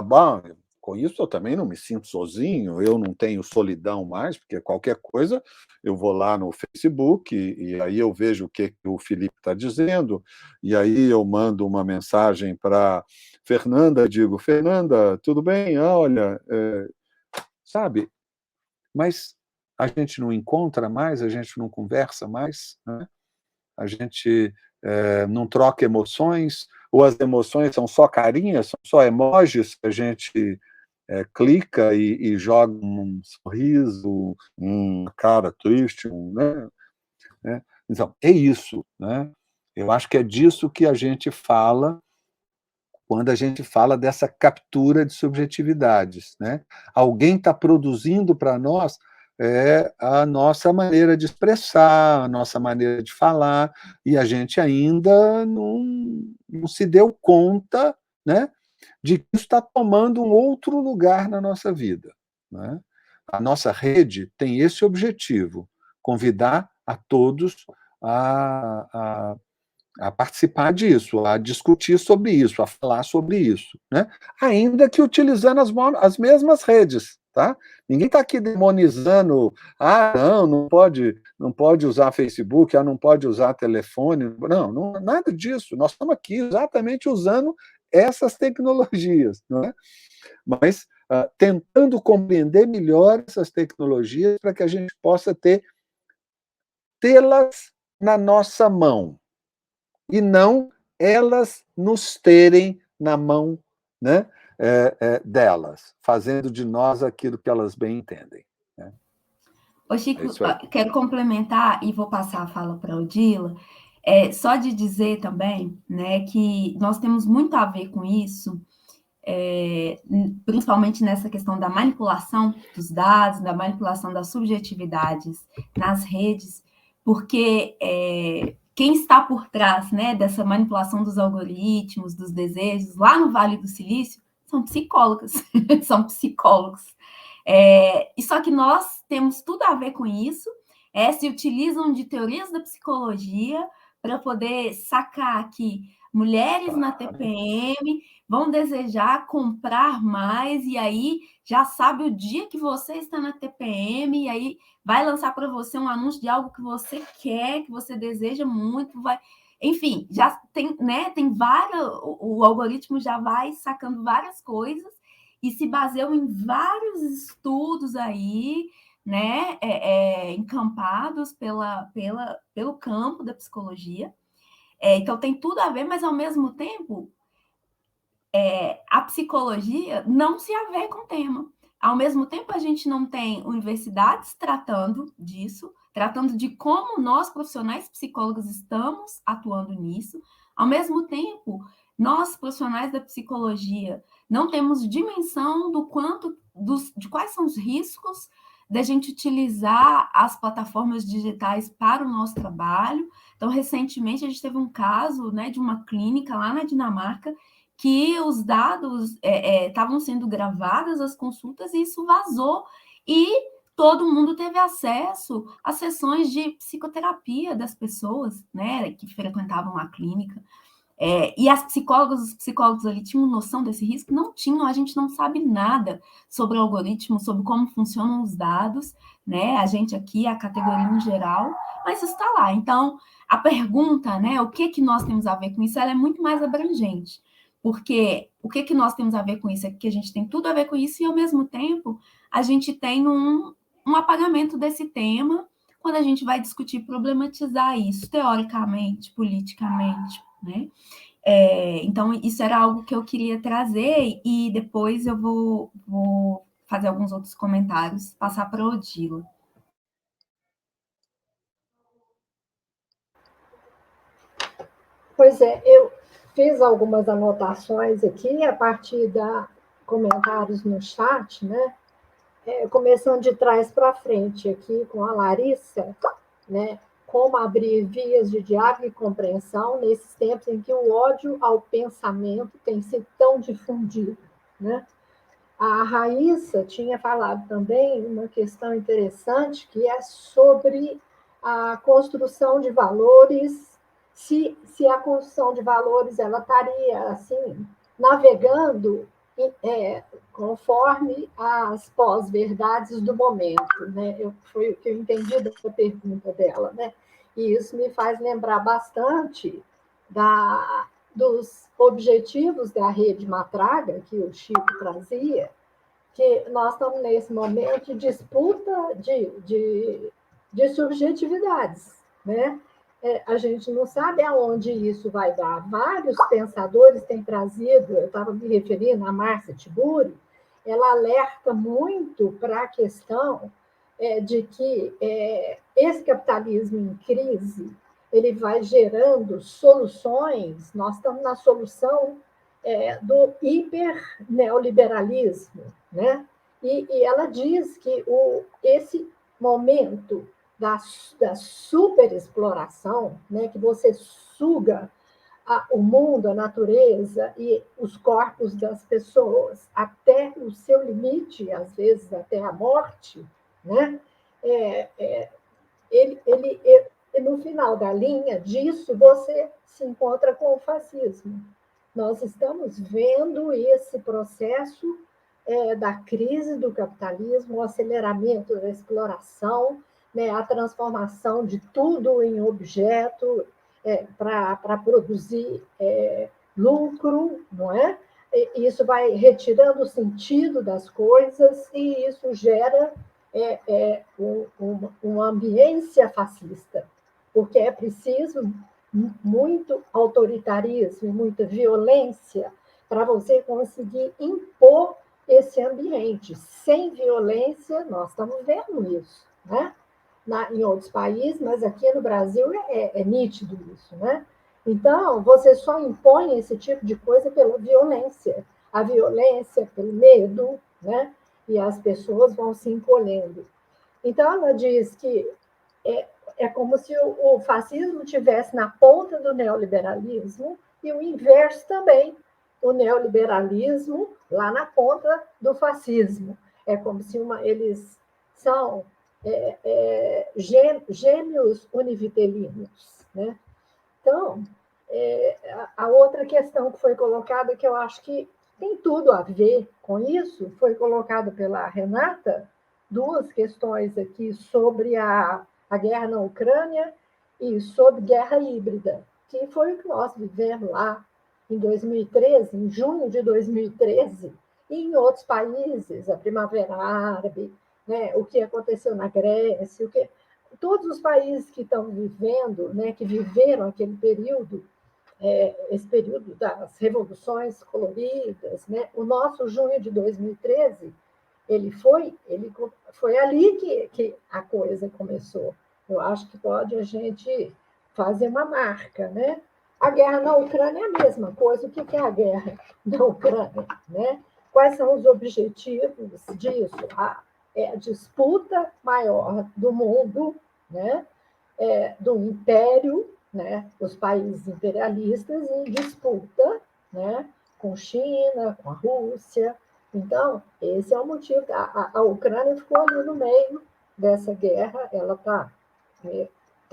bom, com isso eu também não me sinto sozinho, eu não tenho solidão mais, porque qualquer coisa eu vou lá no Facebook e aí eu vejo o que o Felipe está dizendo, e aí eu mando uma mensagem para Fernanda, digo, Fernanda, tudo bem? Olha, sabe? Mas a gente não encontra mais, a gente não conversa mais, né? A gente não troca emoções, ou as emoções são só carinhas, são só emojis que a gente clica e joga um sorriso, uma cara triste, né? Então, é isso, né? Eu acho que é disso que a gente fala quando a gente fala dessa captura de subjetividades, né? Alguém está produzindo para nós a nossa maneira de expressar, a nossa maneira de falar, e a gente ainda não se deu conta, né, de que isso está tomando um outro lugar na nossa vida, né? A nossa rede tem esse objetivo, convidar a todos a participar disso, a discutir sobre isso, a falar sobre isso, né? Ainda que utilizando as mesmas redes, tá? Ninguém está aqui demonizando, não pode usar Facebook, não pode usar telefone, não, nada disso. Nós estamos aqui exatamente usando essas tecnologias, não é? Mas tentando compreender melhor essas tecnologias para que a gente possa tê-las na nossa mão, e não elas nos terem na mão, né, delas, fazendo de nós aquilo que elas bem entendem, né? Ô, Chico, quero complementar e vou passar a fala para a Odila, só de dizer também, né, que nós temos muito a ver com isso, principalmente nessa questão da manipulação dos dados, da manipulação das subjetividades nas redes, porque quem está por trás, né, dessa manipulação dos algoritmos, dos desejos, lá no Vale do Silício, são psicólogas, são psicólogos. E só que nós temos tudo a ver com isso, se utilizam de teorias da psicologia para poder sacar que mulheres na TPM vão desejar comprar mais, e aí já sabe o dia que você está na TPM, e aí vai lançar para você um anúncio de algo que você quer, que você deseja muito, enfim, já tem, né? Tem o algoritmo já vai sacando várias coisas e se baseiam em vários estudos aí, né? Encampados pelo campo da psicologia. Então tem tudo a ver, mas ao mesmo tempo a psicologia não se a ver com o tema. Ao mesmo tempo, a gente não tem universidades tratando disso, tratando de como nós, profissionais psicólogos, estamos atuando nisso. Ao mesmo tempo, nós, profissionais da psicologia, não temos dimensão do quanto, de quais são os riscos da gente utilizar as plataformas digitais para o nosso trabalho. Então, recentemente, a gente teve um caso, né, de uma clínica lá na Dinamarca que os dados estavam sendo gravadas, as consultas, e isso vazou. E todo mundo teve acesso às sessões de psicoterapia das pessoas, né, que frequentavam a clínica. E as psicólogas, os psicólogos ali tinham noção desse risco? Não tinham, a gente não sabe nada sobre o algoritmo, sobre como funcionam os dados, né? A gente aqui, a categoria em geral, mas isso está lá. Então, a pergunta, né, o que nós temos a ver com isso, ela é muito mais abrangente. Porque o que nós temos a ver com isso é que a gente tem tudo a ver com isso e, ao mesmo tempo, a gente tem um apagamento desse tema quando a gente vai discutir, problematizar isso, teoricamente, politicamente, né? Então, isso era algo que eu queria trazer e depois eu vou fazer alguns outros comentários, passar para a Odila. Pois é, eu fiz algumas anotações aqui a partir da comentários no chat, né? Começando de trás para frente aqui com a Larissa, né? Como abrir vias de diálogo e compreensão nesses tempos em que o ódio ao pensamento tem sido tão difundido, né? A Raíssa tinha falado também uma questão interessante, que é sobre a construção de valores, se a construção de valores ela estaria assim, navegando conforme as pós-verdades do momento. Né? Foi o que eu entendi da pergunta dela. Né? E isso me faz lembrar bastante dos objetivos da rede Matraga, que o Chico trazia, que nós estamos nesse momento de disputa de subjetividades, né? A gente não sabe aonde isso vai dar. Vários pensadores têm trazido, eu estava me referindo a Márcia Tiburi, ela alerta muito para a questão de que esse capitalismo em crise ele vai gerando soluções, nós estamos na solução do hiperneoliberalismo, né? E ela diz que esse momento da superexploração, né, que você suga o mundo, a natureza e os corpos das pessoas até o seu limite, às vezes até a morte, né? No final da linha disso, você se encontra com o fascismo. Nós estamos vendo esse processo da crise do capitalismo, o aceleramento da exploração, né, a transformação de tudo em objeto para produzir lucro, não é? E isso vai retirando o sentido das coisas e isso gera uma ambiência fascista, porque é preciso muito autoritarismo, muita violência para você conseguir impor esse ambiente. Sem violência, nós estamos vendo isso, né? Em outros países, mas aqui no Brasil é nítido isso, né? Então, você só impõe esse tipo de coisa pela violência. A violência, pelo medo, né? E as pessoas vão se encolhendo. Então, ela diz que é como se o fascismo estivesse na ponta do neoliberalismo e o inverso também, o neoliberalismo lá na ponta do fascismo. É como se eles são gêmeos univitelinos. Né? Então, a outra questão que foi colocada, que eu acho que tem tudo a ver com isso, foi colocada pela Renata, duas questões aqui sobre a guerra na Ucrânia e sobre guerra híbrida, que foi o que nós vivemos lá em 2013, em junho de 2013, e em outros países, a Primavera Árabe, né, o que aconteceu na Grécia, todos os países que estão vivendo, né, que viveram aquele período, esse período das revoluções coloridas, né, o nosso junho de 2013 foi ali que a coisa começou. Eu acho que pode a gente fazer uma marca, né? A guerra na Ucrânia é a mesma coisa. O que é a guerra na Ucrânia, né? Quais são os objetivos disso? É a disputa maior do mundo, né? Do império, né? Os países imperialistas em disputa, né? Com China, com a Rússia. Então, esse é o motivo. A Ucrânia ficou ali no meio dessa guerra, ela tá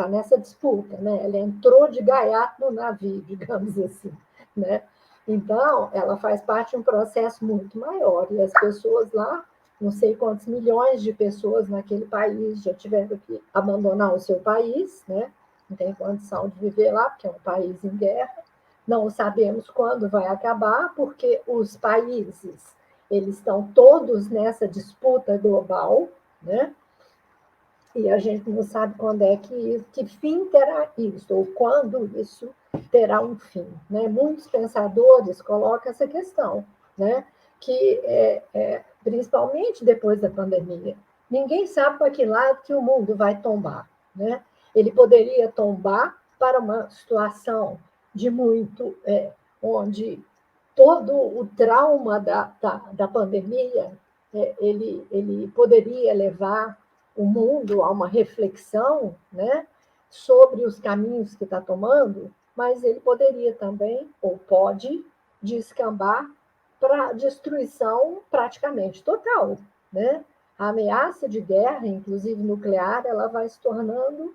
nessa disputa, né? Ela entrou de gaiato no navio, digamos assim, né? Então, ela faz parte de um processo muito maior, e as pessoas lá, não sei quantos milhões de pessoas naquele país já tiveram que abandonar o seu país, né? Não tem condição de viver lá, porque é um país em guerra. Não sabemos quando vai acabar, porque os países eles estão todos nessa disputa global, né? E a gente não sabe quando é que fim terá isso, ou quando isso terá um fim, né? Muitos pensadores colocam essa questão, né? Que principalmente depois da pandemia, ninguém sabe para que lado que o mundo vai tombar, né? Ele poderia tombar para uma situação de muito, onde todo o trauma da pandemia, ele poderia levar o mundo a uma reflexão, né, sobre os caminhos que está tomando, mas ele poderia também, ou pode, descambar para destruição praticamente total, né? A ameaça de guerra, inclusive nuclear, ela vai se tornando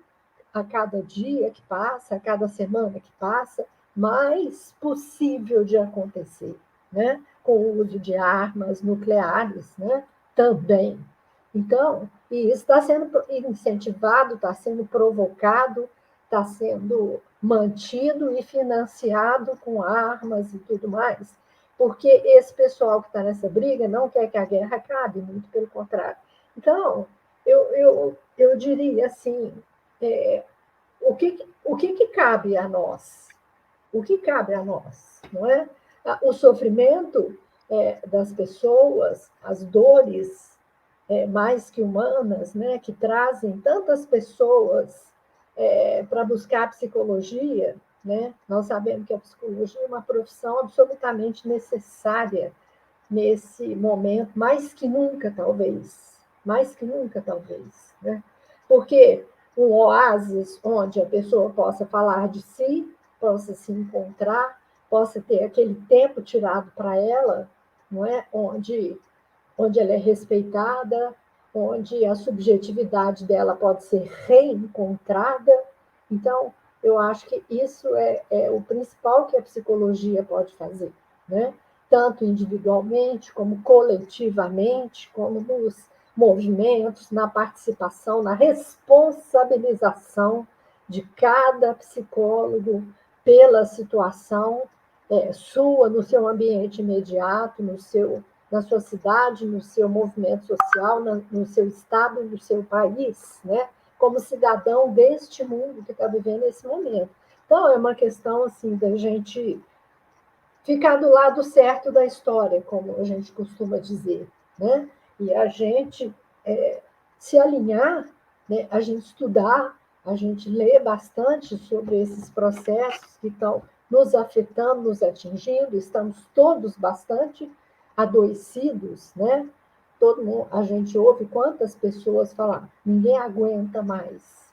a cada dia que passa, a cada semana que passa, mais possível de acontecer, né? Com o uso de armas nucleares, né? Também. Então, e isso está sendo incentivado, está sendo provocado, está sendo mantido e financiado com armas e tudo mais, porque esse pessoal que está nessa briga não quer que a guerra acabe, muito pelo contrário. Então, eu diria assim, o que cabe a nós? O que cabe a nós, não é? O sofrimento das pessoas, as dores mais que humanas, né, que trazem tantas pessoas para buscar psicologia, né? Nós sabemos que a psicologia é uma profissão absolutamente necessária nesse momento, mais que nunca, talvez, né? Porque um oásis onde a pessoa possa falar de si, possa se encontrar, possa ter aquele tempo tirado para ela, não é? Onde ela é respeitada, onde a subjetividade dela pode ser reencontrada. Então, eu acho que isso é o principal que a psicologia pode fazer, né? Tanto individualmente, como coletivamente, como nos movimentos, na participação, na responsabilização de cada psicólogo pela situação sua, no seu ambiente imediato, na sua cidade, no seu movimento social, no seu estado, no seu país, né? Como cidadão deste mundo que está vivendo esse momento. Então, é uma questão assim da gente ficar do lado certo da história, como a gente costuma dizer, né? E a gente se alinhar, né? A gente estudar, a gente ler bastante sobre esses processos que estão nos afetando, nos atingindo, estamos todos bastante adoecidos, né? Todo mundo, a gente ouve quantas pessoas falar, ninguém aguenta mais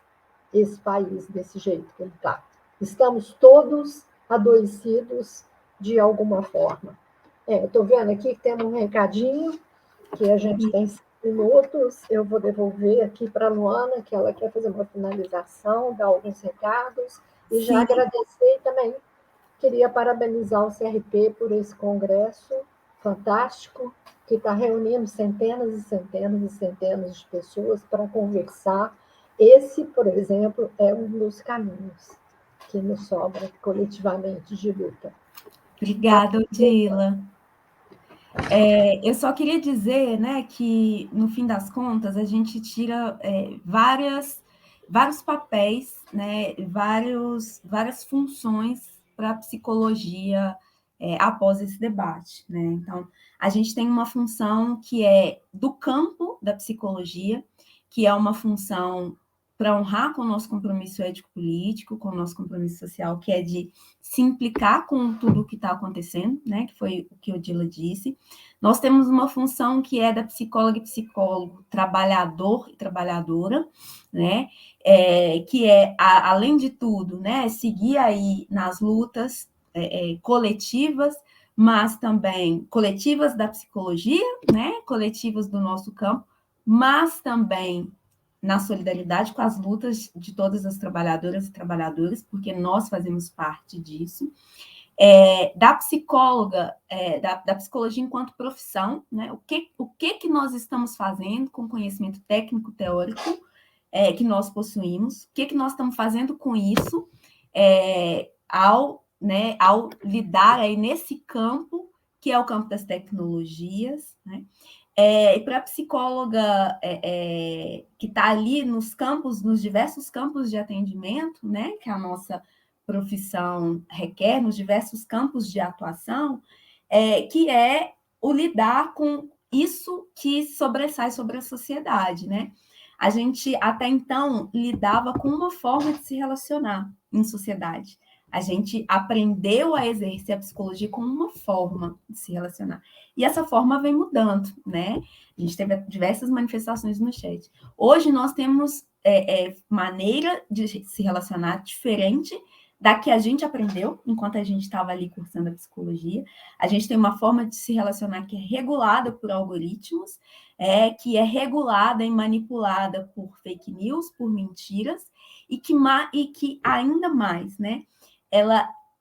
esse país desse jeito que ele está. Estamos todos adoecidos de alguma forma. Estou vendo aqui que temos um recadinho, que a gente tem 5 minutos, eu vou devolver aqui para a Luana, que ela quer fazer uma finalização, dar alguns recados, e já agradecer também. Queria parabenizar o CRP por esse congresso fantástico, que está reunindo centenas e centenas e centenas de pessoas para conversar. Esse, por exemplo, é um dos caminhos que nos sobra coletivamente de luta. Obrigada, Odila. Eu só queria dizer, né, que, no fim das contas, a gente tira vários papéis, né, várias funções para a psicologia após esse debate, né? Então, a gente tem uma função que é do campo da psicologia, que é uma função para honrar com o nosso compromisso ético-político, com o nosso compromisso social, que é de se implicar com tudo o que está acontecendo, né? Que foi o que o Odila disse. Nós temos uma função que é da psicóloga e psicólogo, trabalhador e trabalhadora, né? Que é, além de tudo, né? Seguir aí nas lutas coletivas, mas também coletivas da psicologia, né? Coletivas do nosso campo, mas também na solidariedade com as lutas de todas as trabalhadoras e trabalhadores, porque nós fazemos parte disso. Da psicóloga, da psicologia enquanto profissão, né? O que nós estamos fazendo com o conhecimento técnico, teórico, que nós possuímos, o que nós estamos fazendo com isso ao lidar aí nesse campo, que é o campo das tecnologias, né? E para a psicóloga que está ali nos campos, nos diversos campos de atendimento, né, que a nossa profissão requer, nos diversos campos de atuação, que é o lidar com isso que sobressai sobre a sociedade, né? A gente, até então, lidava com uma forma de se relacionar em sociedade. A gente aprendeu a exercer a psicologia como uma forma de se relacionar. E essa forma vem mudando, né? A gente teve diversas manifestações no chat. Hoje nós temos maneira de se relacionar diferente da que a gente aprendeu enquanto a gente estava ali cursando a psicologia. A gente tem uma forma de se relacionar que é regulada por algoritmos, que é regulada e manipulada por fake news, por mentiras, e que ainda mais, né?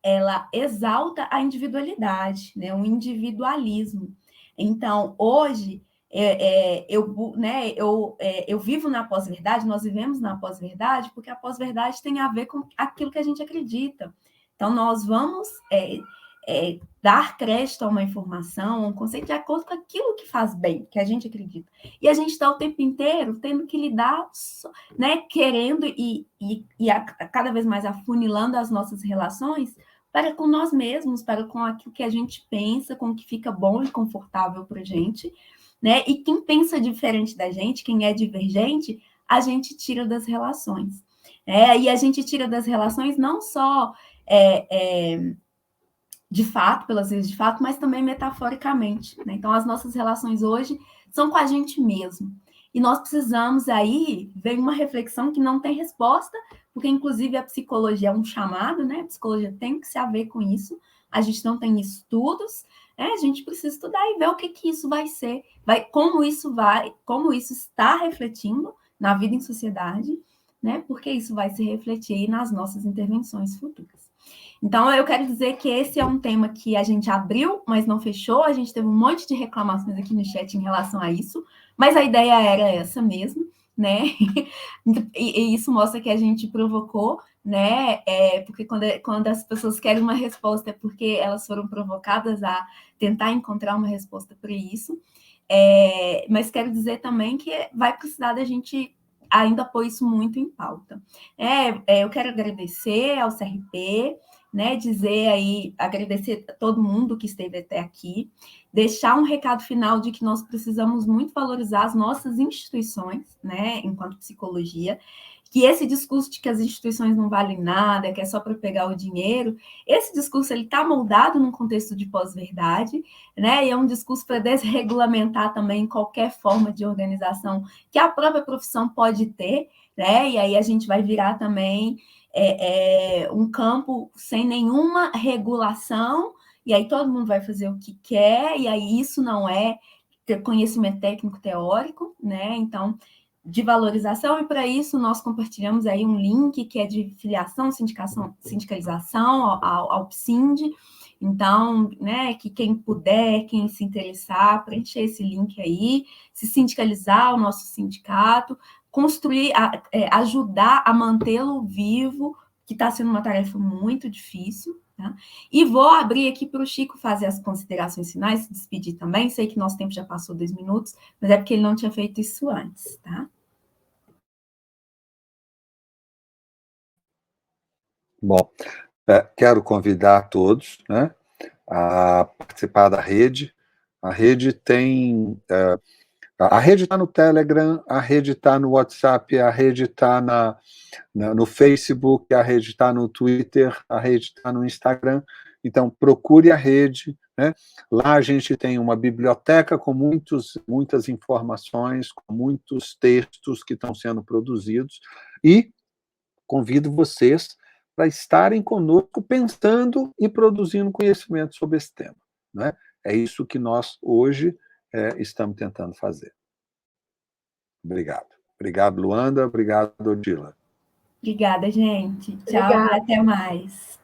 Ela exalta a individualidade, né, o individualismo. Então, hoje, eu vivo na pós-verdade, nós vivemos na pós-verdade, porque a pós-verdade tem a ver com aquilo que a gente acredita. Então, nós vamos dar crédito a uma informação, a um conceito de acordo com aquilo que faz bem, que a gente acredita. E a gente está o tempo inteiro tendo que lidar, né, querendo e cada vez mais afunilando as nossas relações para com nós mesmos, para com aquilo que a gente pensa, com o que fica bom e confortável para a gente, né? E quem pensa diferente da gente, quem é divergente, a gente tira das relações. E a gente tira das relações não só de fato, pelas vezes de fato, mas também metaforicamente, né? Então, as nossas relações hoje são com a gente mesmo. E nós precisamos aí ver uma reflexão que não tem resposta, porque, inclusive, a psicologia é um chamado, né? A psicologia tem que se haver com isso. A gente não tem estudos, a gente precisa estudar e ver o que isso vai ser, como isso está refletindo na vida em sociedade, né? Porque isso vai se refletir nas nossas intervenções futuras. Então, eu quero dizer que esse é um tema que a gente abriu, mas não fechou. A gente teve um monte de reclamações aqui no chat em relação a isso, mas a ideia era essa mesmo, né? E isso mostra que a gente provocou, né? Porque quando as pessoas querem uma resposta é porque elas foram provocadas a tentar encontrar uma resposta para isso. Mas quero dizer também que vai precisar da gente ainda pôr isso muito em pauta. Eu quero agradecer ao CRP, né, agradecer a todo mundo que esteve até aqui, deixar um recado final de que nós precisamos muito valorizar as nossas instituições, né, enquanto psicologia, que esse discurso de que as instituições não valem nada, que é só para pegar o dinheiro, esse discurso ele está moldado num contexto de pós-verdade, né, e é um discurso para desregulamentar também qualquer forma de organização que a própria profissão pode ter, né, e aí a gente vai virar também um campo sem nenhuma regulação, e aí todo mundo vai fazer o que quer, e aí isso não é ter conhecimento técnico teórico, né? Então, de valorização, e para isso nós compartilhamos aí um link que é de filiação, sindicalização ao PSIND. Então, né, que quem puder, quem se interessar, preencher esse link aí, se sindicalizar o nosso sindicato, construir, ajudar a mantê-lo vivo, que está sendo uma tarefa muito difícil, tá? E vou abrir aqui para o Chico fazer as considerações finais, se despedir também. Sei que nosso tempo já passou 2 minutos, mas é porque ele não tinha feito isso antes, tá? Bom, quero convidar a todos, né, a participar da rede. A rede tem... a rede está no Telegram, a rede está no WhatsApp, a rede está no Facebook, a rede está no Twitter, a rede está no Instagram. Então, procure a rede, né? Lá a gente tem uma biblioteca com muitas informações, com muitos textos que estão sendo produzidos, e convido vocês para estarem conosco pensando e produzindo conhecimento sobre esse tema, né? É isso que nós, hoje, estamos tentando fazer. Obrigado. Obrigado, Luanda. Obrigado, Odila. Obrigada, gente. Tchau Obrigada. e até mais.